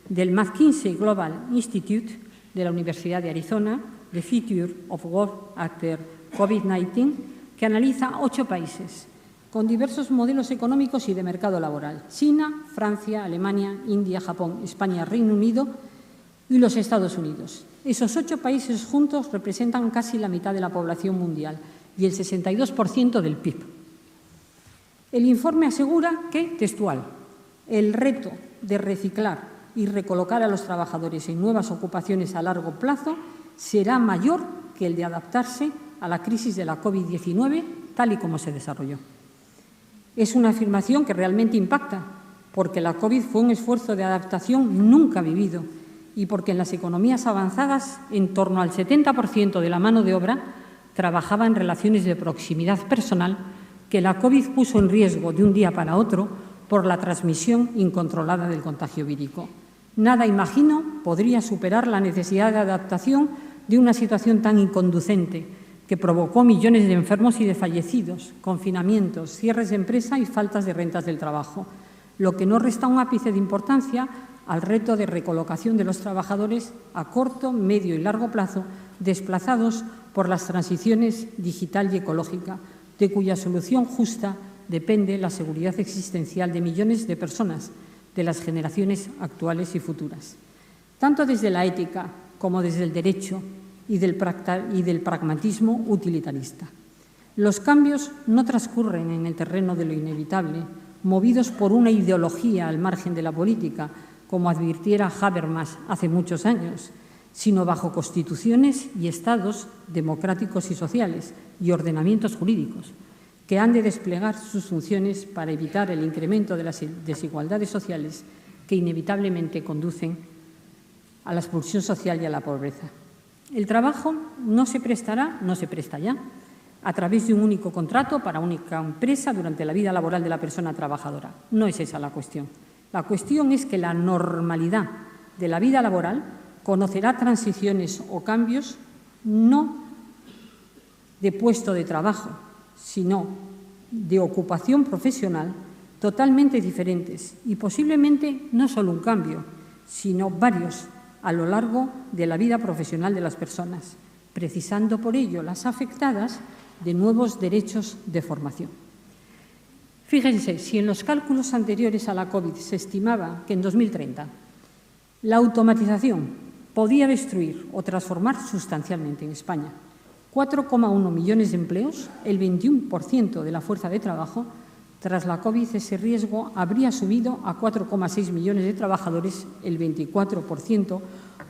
del McKinsey Global Institute de la Universidad de Arizona, The Future of Work After COVID-19, que analiza 8 países con diversos modelos económicos y de mercado laboral: China, Francia, Alemania, India, Japón, España, Reino Unido y los Estados Unidos. Esos 8 países juntos representan casi la mitad de la población mundial y el 62% del PIB. El informe asegura que, textual, el reto de reciclar y recolocar a los trabajadores en nuevas ocupaciones a largo plazo será mayor que el de adaptarse a la crisis de la COVID-19 tal y como se desarrolló. Es una afirmación que realmente impacta, porque la COVID fue un esfuerzo de adaptación nunca vivido y porque en las economías avanzadas en torno al 70% de la mano de obra trabajaba en relaciones de proximidad personal que la COVID puso en riesgo de un día para otro por la transmisión incontrolada del contagio vírico. Nada, imagino, podría superar la necesidad de adaptación de una situación tan inconducente que provocó millones de enfermos y de fallecidos, confinamientos, cierres de empresa y faltas de rentas del trabajo, lo que no resta un ápice de importancia al reto de recolocación de los trabajadores a corto, medio y largo plazo, desplazados por las transiciones digital y ecológica, de cuya solución justa depende la seguridad existencial de millones de personas, de las generaciones actuales y futuras. Tanto desde la ética como desde el derecho y del pragmatismo utilitarista. Los cambios no transcurren en el terreno de lo inevitable, movidos por una ideología al margen de la política, como advirtiera Habermas hace muchos años, sino bajo constituciones y estados democráticos y sociales y ordenamientos jurídicos, que han de desplegar sus funciones para evitar el incremento de las desigualdades sociales que inevitablemente conducen a la expulsión social y a la pobreza. El trabajo no se presta ya, a través de un único contrato para única empresa durante la vida laboral de la persona trabajadora. No es esa la cuestión. La cuestión es que la normalidad de la vida laboral conocerá transiciones o cambios no de puesto de trabajo, sino de ocupación profesional totalmente diferentes y posiblemente no solo un cambio, sino varios a lo largo de la vida profesional de las personas, precisando por ello las afectadas de nuevos derechos de formación. Fíjense, si en los cálculos anteriores a la COVID se estimaba que en 2030 la automatización podía destruir o transformar sustancialmente en España 4,1 millones de empleos, el 21% de la fuerza de trabajo, tras la COVID ese riesgo habría subido a 4,6 millones de trabajadores, el 24%,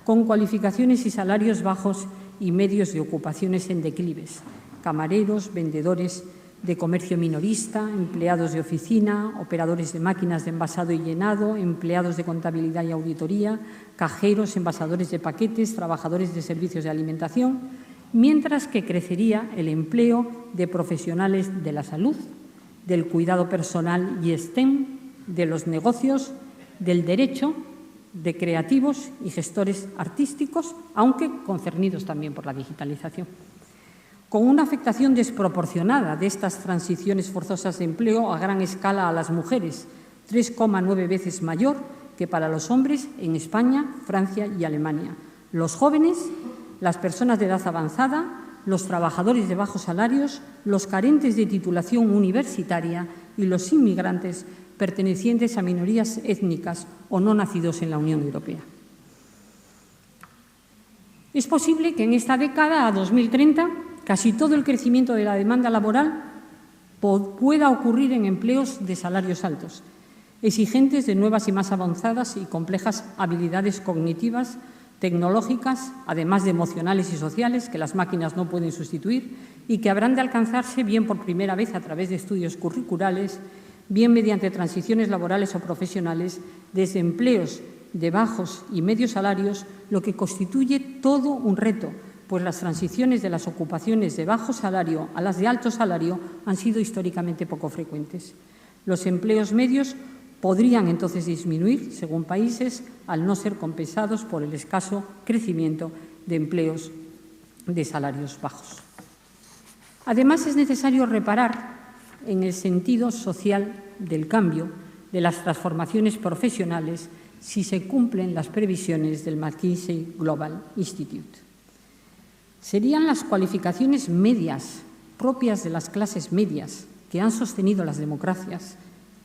con cualificaciones y salarios bajos y medios de ocupaciones en declives, camareros, vendedores de comercio minorista, empleados de oficina, operadores de máquinas de envasado y llenado, empleados de contabilidad y auditoría, cajeros, envasadores de paquetes, trabajadores de servicios de alimentación, mientras que crecería el empleo de profesionales de la salud, del cuidado personal y STEM, de los negocios, del derecho, de creativos y gestores artísticos, aunque concernidos también por la digitalización. Con una afectación desproporcionada de estas transiciones forzosas de empleo a gran escala a las mujeres, 3,9 veces mayor que para los hombres en España, Francia y Alemania. Los jóvenes, las personas de edad avanzada, los trabajadores de bajos salarios, los carentes de titulación universitaria y los inmigrantes pertenecientes a minorías étnicas o no nacidos en la Unión Europea. Es posible que en esta década, a 2030, casi todo el crecimiento de la demanda laboral pueda ocurrir en empleos de salarios altos, exigentes de nuevas y más avanzadas y complejas habilidades cognitivas, tecnológicas, además de emocionales y sociales, que las máquinas no pueden sustituir y que habrán de alcanzarse bien por primera vez a través de estudios curriculares, bien mediante transiciones laborales o profesionales, desde empleos de bajos y medios salarios, lo que constituye todo un reto, pues las transiciones de las ocupaciones de bajo salario a las de alto salario han sido históricamente poco frecuentes. Los empleos medios podrían entonces disminuir, según países, al no ser compensados por el escaso crecimiento de empleos de salarios bajos. Además, es necesario reparar en el sentido social del cambio, de las transformaciones profesionales, si se cumplen las previsiones del McKinsey Global Institute. Serían las cualificaciones medias, propias de las clases medias, que han sostenido las democracias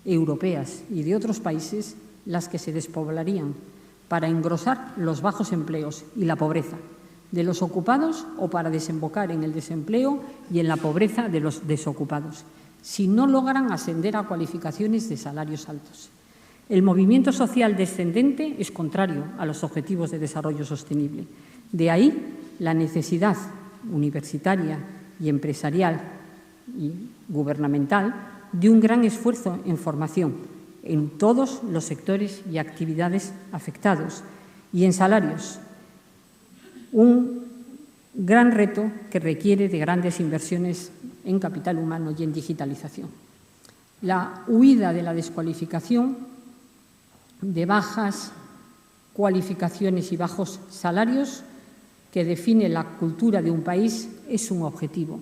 europeas y de otros países, las que se despoblarían para engrosar los bajos empleos y la pobreza de los ocupados o para desembocar en el desempleo y en la pobreza de los desocupados, si no logran ascender a cualificaciones de salarios altos. El movimiento social descendente es contrario a los objetivos de desarrollo sostenible. De ahí la necesidad universitaria y empresarial y gubernamental de un gran esfuerzo en formación en todos los sectores y actividades afectados y en salarios. Un gran reto que requiere de grandes inversiones en capital humano y en digitalización. La huida de la descualificación, de bajas cualificaciones y bajos salarios que define la cultura de un país es un objetivo.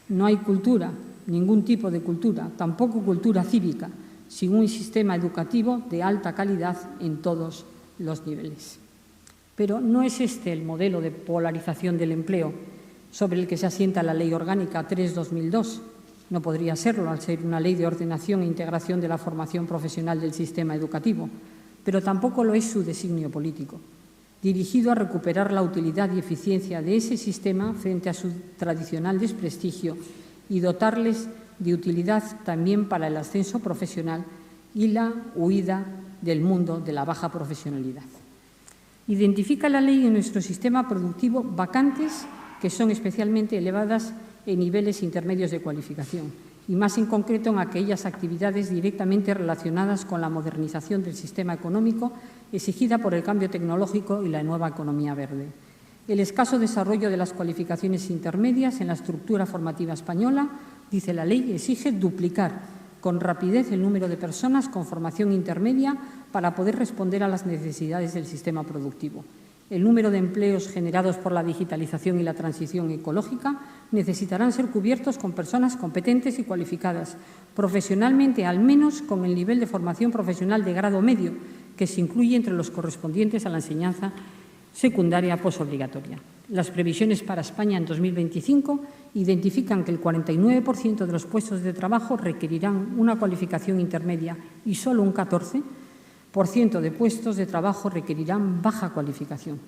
No hay cultura, ningún tipo de cultura, tampoco cultura cívica, sin un sistema educativo de alta calidad en todos los niveles. Pero no es este el modelo de polarización del empleo sobre el que se asienta la Ley Orgánica 3/2002. No podría serlo al ser una ley de ordenación e integración de la formación profesional del sistema educativo, pero tampoco lo es su designio político, dirigido a recuperar la utilidad y eficiencia de ese sistema frente a su tradicional desprestigio y dotarles de utilidad también para el ascenso profesional y la huida del mundo de la baja profesionalidad. Identifica la ley en nuestro sistema productivo vacantes que son especialmente elevadas en niveles intermedios de cualificación y más en concreto en aquellas actividades directamente relacionadas con la modernización del sistema económico exigida por el cambio tecnológico y la nueva economía verde. El escaso desarrollo de las cualificaciones intermedias en la estructura formativa española, dice la ley, exige duplicar con rapidez el número de personas con formación intermedia para poder responder a las necesidades del sistema productivo. El número de empleos generados por la digitalización y la transición ecológica necesitarán ser cubiertos con personas competentes y cualificadas, profesionalmente al menos con el nivel de formación profesional de grado medio, que se incluye entre los correspondientes a la enseñanza secundaria posobligatoria. Las previsiones para España en 2025 identifican que el 49% de los puestos de trabajo requerirán una cualificación intermedia y solo un 14% de puestos de trabajo requerirán baja cualificación.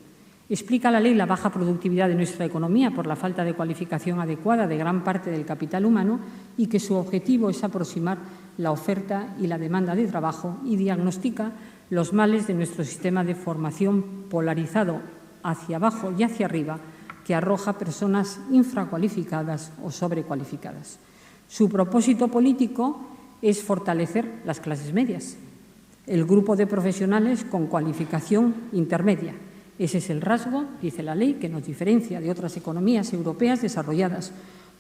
Explica la ley la baja productividad de nuestra economía por la falta de cualificación adecuada de gran parte del capital humano y que su objetivo es aproximar la oferta y la demanda de trabajo y diagnostica los males de nuestro sistema de formación polarizado hacia abajo y hacia arriba que arroja personas infracualificadas o sobrecualificadas. Su propósito político es fortalecer las clases medias, el grupo de profesionales con cualificación intermedia. Ese es el rasgo, dice la ley, que nos diferencia de otras economías europeas desarrolladas,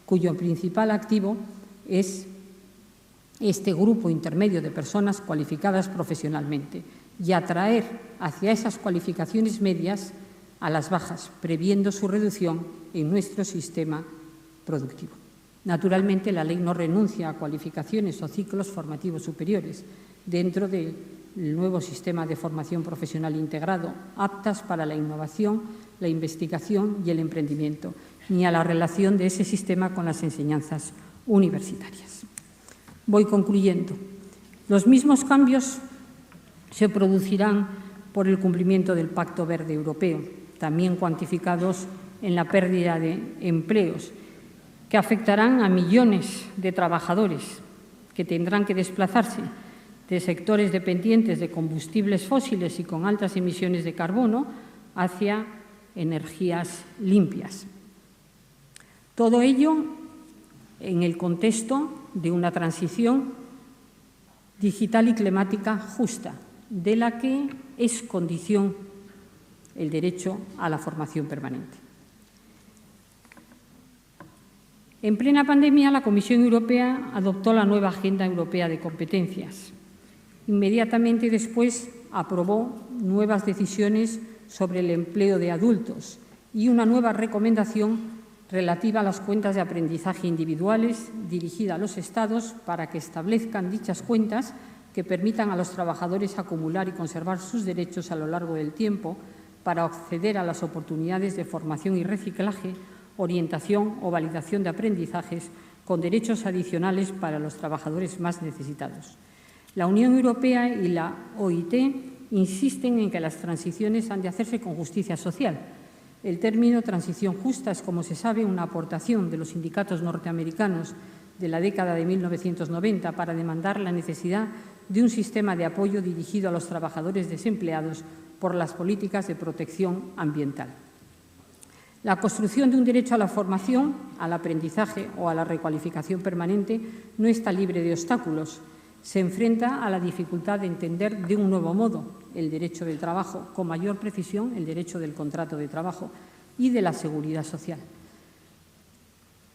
cuyo principal activo es este grupo intermedio de personas cualificadas profesionalmente y atraer hacia esas cualificaciones medias a las bajas, previendo su reducción en nuestro sistema productivo. Naturalmente, la ley no renuncia a cualificaciones o ciclos formativos superiores dentro del nuevo sistema de formación profesional integrado, aptas para la innovación, la investigación y el emprendimiento, ni a la relación de ese sistema con las enseñanzas universitarias. Voy concluyendo. Los mismos cambios se producirán por el cumplimiento del Pacto Verde Europeo, también cuantificados en la pérdida de empleos, que afectarán a millones de trabajadores que tendrán que desplazarse de sectores dependientes de combustibles fósiles y con altas emisiones de carbono hacia energías limpias. Todo ello en el contexto de una transición digital y climática justa, de la que es condición el derecho a la formación permanente. En plena pandemia, la Comisión Europea adoptó la nueva Agenda Europea de Competencias. Inmediatamente después aprobó nuevas decisiones sobre el empleo de adultos y una nueva recomendación relativa a las cuentas de aprendizaje individuales dirigida a los Estados para que establezcan dichas cuentas que permitan a los trabajadores acumular y conservar sus derechos a lo largo del tiempo para acceder a las oportunidades de formación y reciclaje, orientación o validación de aprendizajes con derechos adicionales para los trabajadores más necesitados. La Unión Europea y la OIT insisten en que las transiciones han de hacerse con justicia social. El término transición justa es, como se sabe, una aportación de los sindicatos norteamericanos de la década de 1990 para demandar la necesidad de un sistema de apoyo dirigido a los trabajadores desempleados por las políticas de protección ambiental. La construcción de un derecho a la formación, al aprendizaje o a la recualificación permanente no está libre de obstáculos. Se enfrenta a la dificultad de entender de un nuevo modo el derecho del trabajo, con mayor precisión el derecho del contrato de trabajo y de la seguridad social.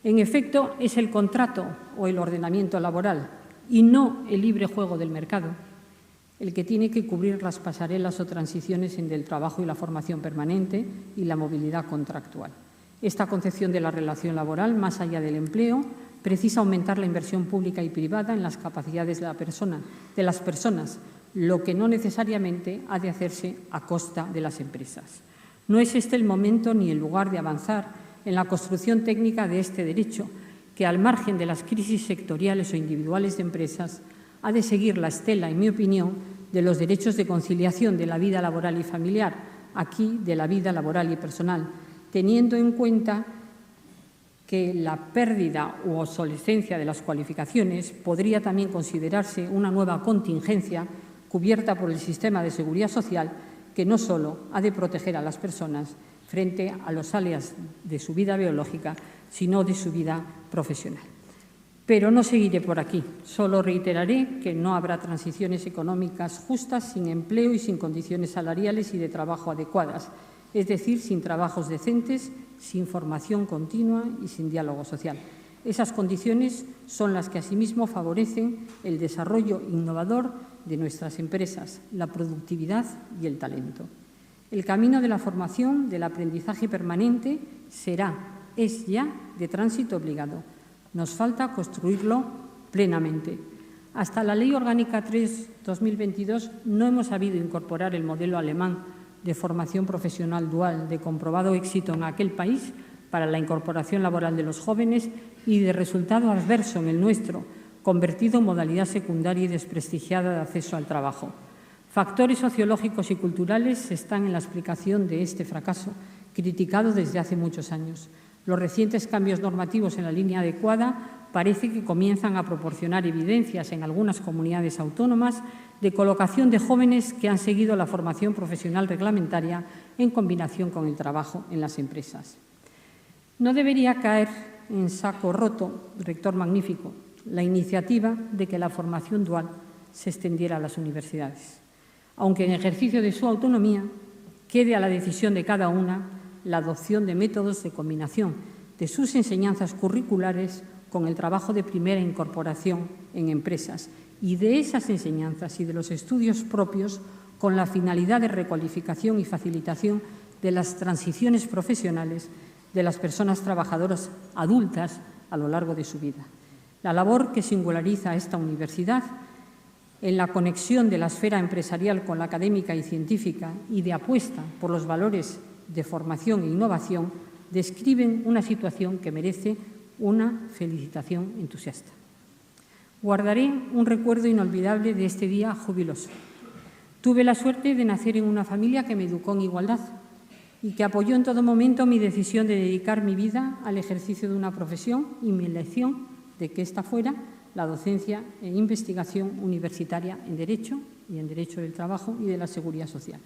En efecto, es el contrato o el ordenamiento laboral y no el libre juego del mercado el que tiene que cubrir las pasarelas o transiciones entre el trabajo y la formación permanente y la movilidad contractual. Esta concepción de la relación laboral, más allá del empleo, precisa aumentar la inversión pública y privada en las capacidades de las personas, lo que no necesariamente ha de hacerse a costa de las empresas. No es este el momento ni el lugar de avanzar en la construcción técnica de este derecho, que al margen de las crisis sectoriales o individuales de empresas, ha de seguir la estela, en mi opinión, de los derechos de conciliación de la vida laboral y familiar, aquí de la vida laboral y personal, teniendo en cuenta que la pérdida u obsolescencia de las cualificaciones podría también considerarse una nueva contingencia cubierta por el sistema de seguridad social que no solo ha de proteger a las personas frente a los alias de su vida biológica, sino de su vida profesional. Pero no seguiré por aquí, solo reiteraré que no habrá transiciones económicas justas sin empleo y sin condiciones salariales y de trabajo adecuadas, es decir, sin trabajos decentes, sin formación continua y sin diálogo social. Esas condiciones son las que asimismo favorecen el desarrollo innovador de nuestras empresas, la productividad y el talento. El camino de la formación, del aprendizaje permanente, es ya de tránsito obligado. Nos falta construirlo plenamente. Hasta la Ley Orgánica 3/2022 no hemos sabido incorporar el modelo alemán de formación profesional dual de comprobado éxito en aquel país para la incorporación laboral de los jóvenes y de resultado adverso en el nuestro, convertido en modalidad secundaria y desprestigiada de acceso al trabajo. Factores sociológicos y culturales están en la explicación de este fracaso, criticado desde hace muchos años. Los recientes cambios normativos en la línea adecuada parece que comienzan a proporcionar evidencias en algunas comunidades autónomas de colocación de jóvenes que han seguido la formación profesional reglamentaria en combinación con el trabajo en las empresas. No debería caer en saco roto, rector magnífico, la iniciativa de que la formación dual se extendiera a las universidades, aunque en ejercicio de su autonomía quede a la decisión de cada una la adopción de métodos de combinación de sus enseñanzas curriculares con el trabajo de primera incorporación en empresas y de esas enseñanzas y de los estudios propios con la finalidad de recualificación y facilitación de las transiciones profesionales de las personas trabajadoras adultas a lo largo de su vida. La labor que singulariza a esta universidad en la conexión de la esfera empresarial con la académica y científica y de apuesta por los valores de formación e innovación describen una situación que merece una felicitación entusiasta. Guardaré un recuerdo inolvidable de este día jubiloso. Tuve la suerte de nacer en una familia que me educó en igualdad y que apoyó en todo momento mi decisión de dedicar mi vida al ejercicio de una profesión y mi elección de que esta fuera la docencia e investigación universitaria en Derecho y en Derecho del Trabajo y de la Seguridad Social.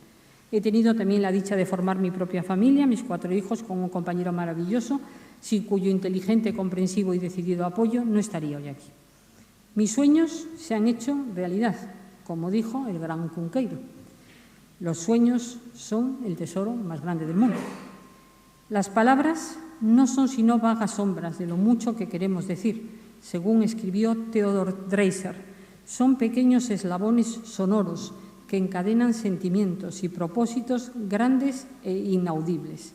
He tenido también la dicha de formar mi propia familia, mis 4 hijos, con un compañero maravilloso, sin cuyo inteligente, comprensivo y decidido apoyo no estaría hoy aquí. Mis sueños se han hecho realidad, como dijo el gran Cunqueiro. Los sueños son el tesoro más grande del mundo. Las palabras no son sino vagas sombras de lo mucho que queremos decir, según escribió Theodor Dreiser. Son pequeños eslabones sonoros que encadenan sentimientos y propósitos grandes e inaudibles.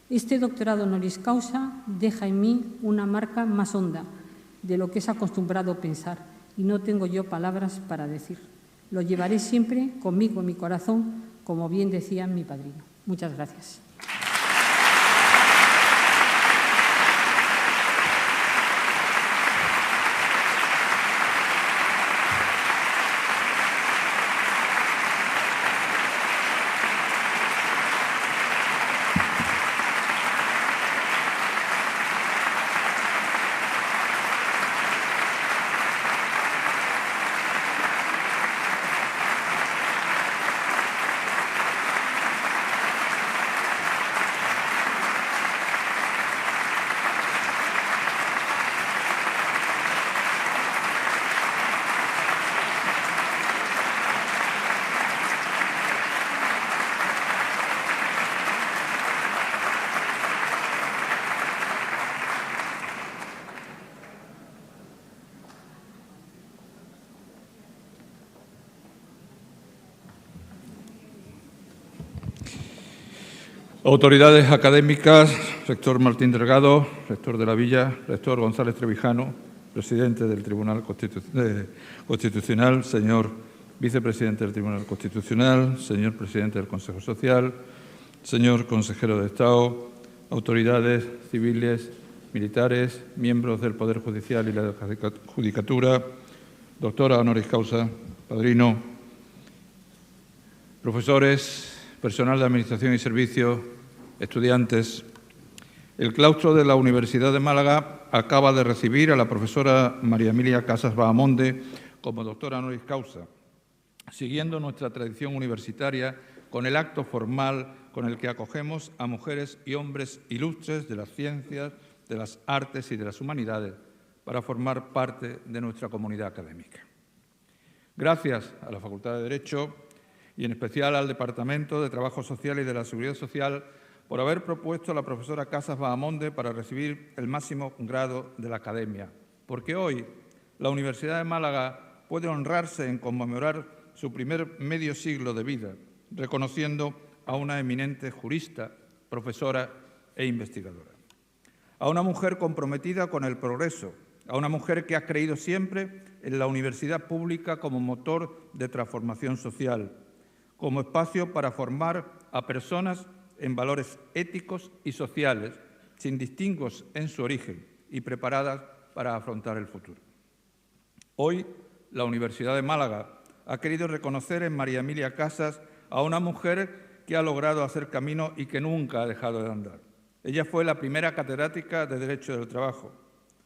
Este doctorado honoris causa deja en mí una marca más honda de lo que es acostumbrado pensar y no tengo yo palabras para decir. Lo llevaré siempre conmigo en mi corazón, como bien decía mi padrino. Muchas gracias. Autoridades académicas, rector Martín Delgado, rector de la Villa, rector González Trevijano, presidente del Tribunal Constitucional, señor vicepresidente del Tribunal Constitucional, señor presidente del Consejo Social, señor consejero de Estado, autoridades civiles, militares, miembros del Poder Judicial y la Judicatura, doctora honoris causa, padrino, profesores, personal de Administración y Servicios, estudiantes. El claustro de la Universidad de Málaga acaba de recibir a la profesora María Emilia Casas Bahamonde como doctora honoris causa, siguiendo nuestra tradición universitaria con el acto formal con el que acogemos a mujeres y hombres ilustres de las ciencias, de las artes y de las humanidades para formar parte de nuestra comunidad académica. Gracias a la Facultad de Derecho y en especial al Departamento de Trabajo Social y de la Seguridad Social por haber propuesto a la profesora Casas Bahamonde para recibir el máximo grado de la Academia, porque hoy la Universidad de Málaga puede honrarse en conmemorar su primer medio siglo de vida, reconociendo a una eminente jurista, profesora e investigadora. A una mujer comprometida con el progreso, a una mujer que ha creído siempre en la universidad pública como motor de transformación social, como espacio para formar a personas en valores éticos y sociales, sin distingos en su origen y preparadas para afrontar el futuro. Hoy, la Universidad de Málaga ha querido reconocer en María Emilia Casas a una mujer que ha logrado hacer camino y que nunca ha dejado de andar. Ella fue la primera catedrática de Derecho del Trabajo,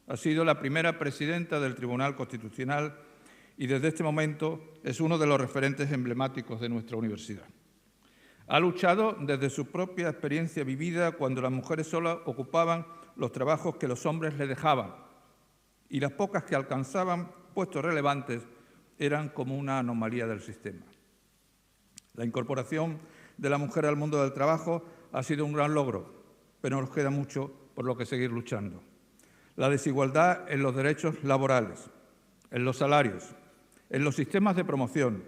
ha sido la primera presidenta del Tribunal Constitucional y desde este momento es uno de los referentes emblemáticos de nuestra universidad. Ha luchado desde su propia experiencia vivida cuando las mujeres solas ocupaban los trabajos que los hombres le dejaban y las pocas que alcanzaban puestos relevantes eran como una anomalía del sistema. La incorporación de la mujer al mundo del trabajo ha sido un gran logro, pero nos queda mucho por lo que seguir luchando. La desigualdad en los derechos laborales, en los salarios, en los sistemas de promoción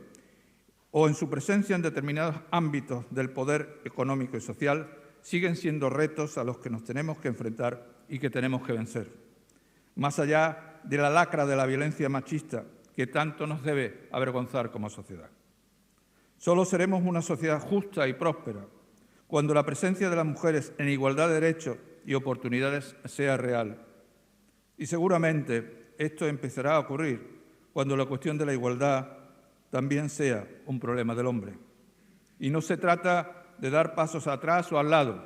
o en su presencia en determinados ámbitos del poder económico y social siguen siendo retos a los que nos tenemos que enfrentar y que tenemos que vencer. Más allá de la lacra de la violencia machista que tanto nos debe avergonzar como sociedad. Solo seremos una sociedad justa y próspera cuando la presencia de las mujeres en igualdad de derechos y oportunidades sea real. Y seguramente esto empezará a ocurrir cuando la cuestión de la igualdad también sea un problema del hombre. Y no se trata de dar pasos atrás o al lado,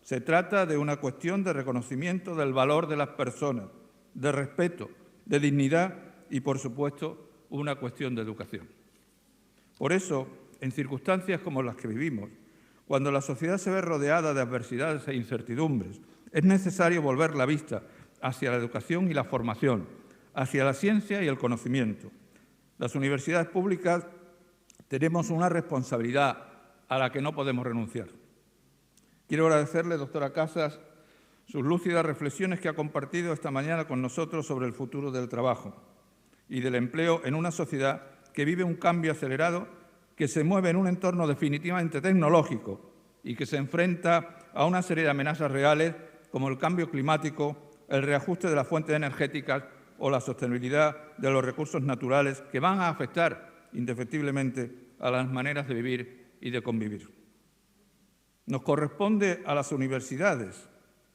se trata de una cuestión de reconocimiento del valor de las personas, de respeto, de dignidad y, por supuesto, una cuestión de educación. Por eso, en circunstancias como las que vivimos, cuando la sociedad se ve rodeada de adversidades e incertidumbres, es necesario volver la vista hacia la educación y la formación, hacia la ciencia y el conocimiento. Las universidades públicas tenemos una responsabilidad a la que no podemos renunciar. Quiero agradecerle, doctora Casas, sus lúcidas reflexiones que ha compartido esta mañana con nosotros sobre el futuro del trabajo y del empleo en una sociedad que vive un cambio acelerado, que se mueve en un entorno definitivamente tecnológico y que se enfrenta a una serie de amenazas reales como el cambio climático, el reajuste de las fuentes energéticas o la sostenibilidad de los recursos naturales que van a afectar indefectiblemente a las maneras de vivir y de convivir. Nos corresponde a las universidades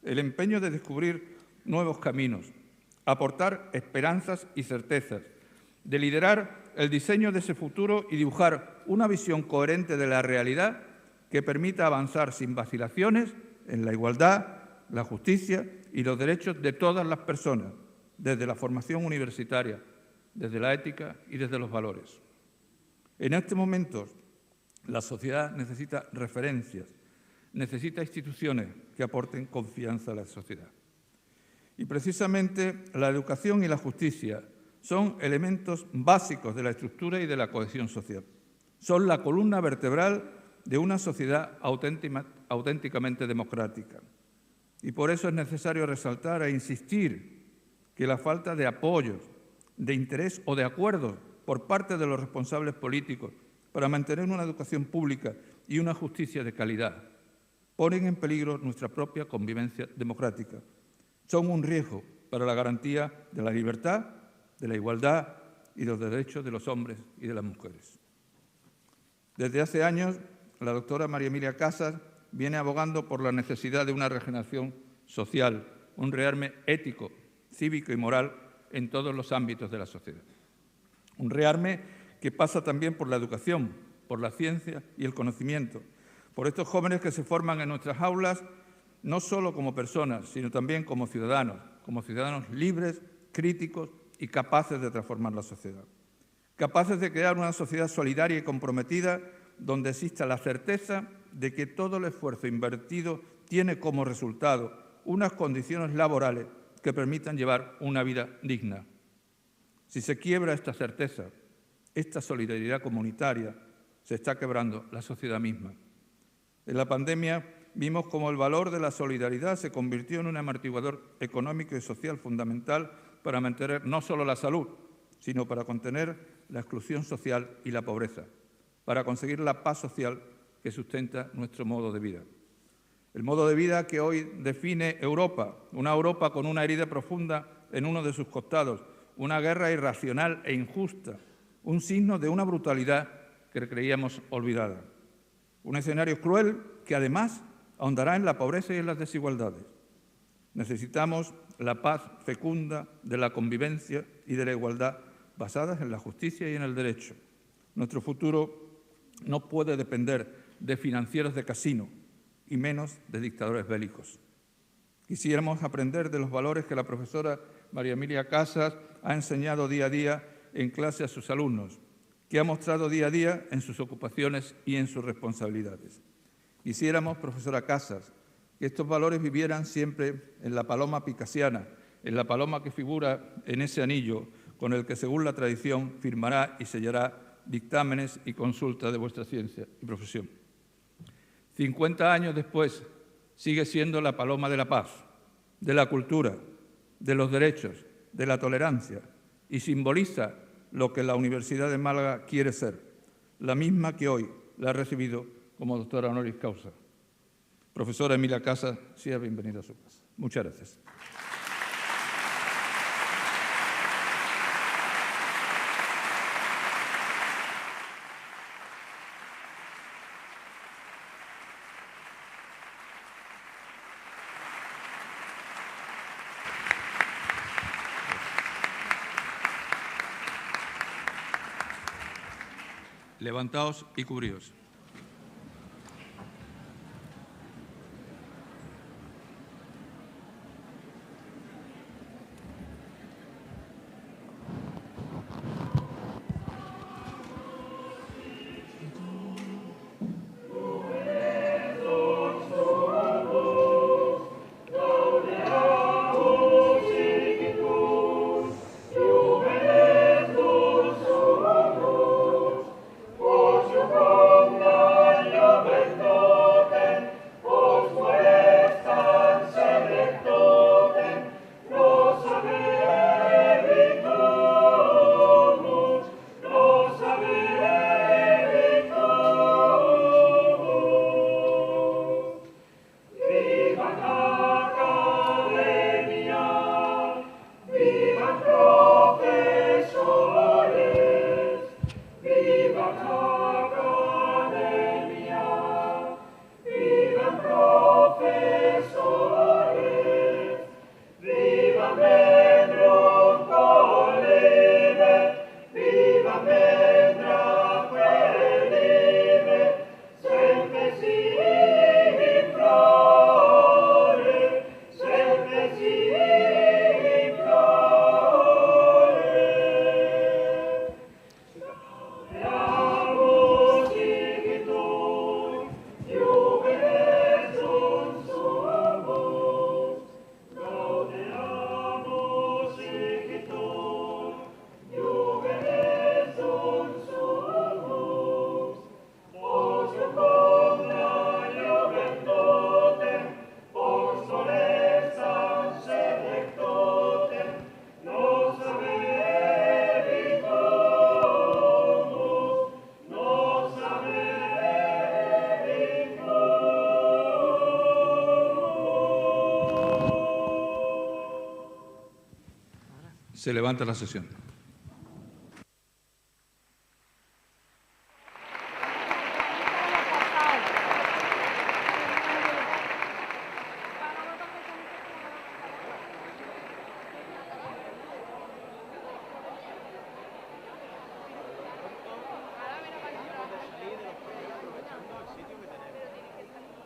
el empeño de descubrir nuevos caminos, aportar esperanzas y certezas, de liderar el diseño de ese futuro y dibujar una visión coherente de la realidad que permita avanzar sin vacilaciones en la igualdad, la justicia y los derechos de todas las personas, desde la formación universitaria, desde la ética y desde los valores. En este momento, la sociedad necesita referencias, necesita instituciones que aporten confianza a la sociedad. Y precisamente la educación y la justicia son elementos básicos de la estructura y de la cohesión social. Son la columna vertebral de una sociedad auténticamente democrática. Y por eso es necesario resaltar e insistir que la falta de apoyos, de interés o de acuerdos por parte de los responsables políticos para mantener una educación pública y una justicia de calidad ponen en peligro nuestra propia convivencia democrática. Son un riesgo para la garantía de la libertad, de la igualdad y de los derechos de los hombres y de las mujeres. Desde hace años, la doctora María Emilia Casas viene abogando por la necesidad de una regeneración social, un rearme ético, cívico y moral en todos los ámbitos de la sociedad. Un rearme que pasa también por la educación, por la ciencia y el conocimiento, por estos jóvenes que se forman en nuestras aulas no solo como personas, sino también como ciudadanos libres, críticos y capaces de transformar la sociedad. Capaces de crear una sociedad solidaria y comprometida donde exista la certeza de que todo el esfuerzo invertido tiene como resultado unas condiciones laborales que permitan llevar una vida digna. Si se quiebra esta certeza, esta solidaridad comunitaria, se está quebrando la sociedad misma. En la pandemia vimos cómo el valor de la solidaridad se convirtió en un amortiguador económico y social fundamental para mantener no solo la salud, sino para contener la exclusión social y la pobreza, para conseguir la paz social que sustenta nuestro modo de vida. El modo de vida que hoy define Europa, una Europa con una herida profunda en uno de sus costados, una guerra irracional e injusta, un signo de una brutalidad que creíamos olvidada. Un escenario cruel que además ahondará en la pobreza y en las desigualdades. Necesitamos la paz fecunda de la convivencia y de la igualdad basadas en la justicia y en el derecho. Nuestro futuro no puede depender de financieros de casino y menos de dictadores bélicos. Quisiéramos aprender de los valores que la profesora María Emilia Casas ha enseñado día a día en clase a sus alumnos, que ha mostrado día a día en sus ocupaciones y en sus responsabilidades. Quisiéramos, profesora Casas, que estos valores vivieran siempre en la paloma picasiana, en la paloma que figura en ese anillo con el que, según la tradición, firmará y sellará dictámenes y consultas de vuestra ciencia y profesión. 50 años después, sigue siendo la paloma de la paz, de la cultura, de los derechos, de la tolerancia, y simboliza lo que la Universidad de Málaga quiere ser, la misma que hoy la ha recibido como doctora honoris causa. Profesora Emilia Casas, sea bienvenida a su casa. Muchas gracias. Levantaos y cubríos. Se levanta la sesión.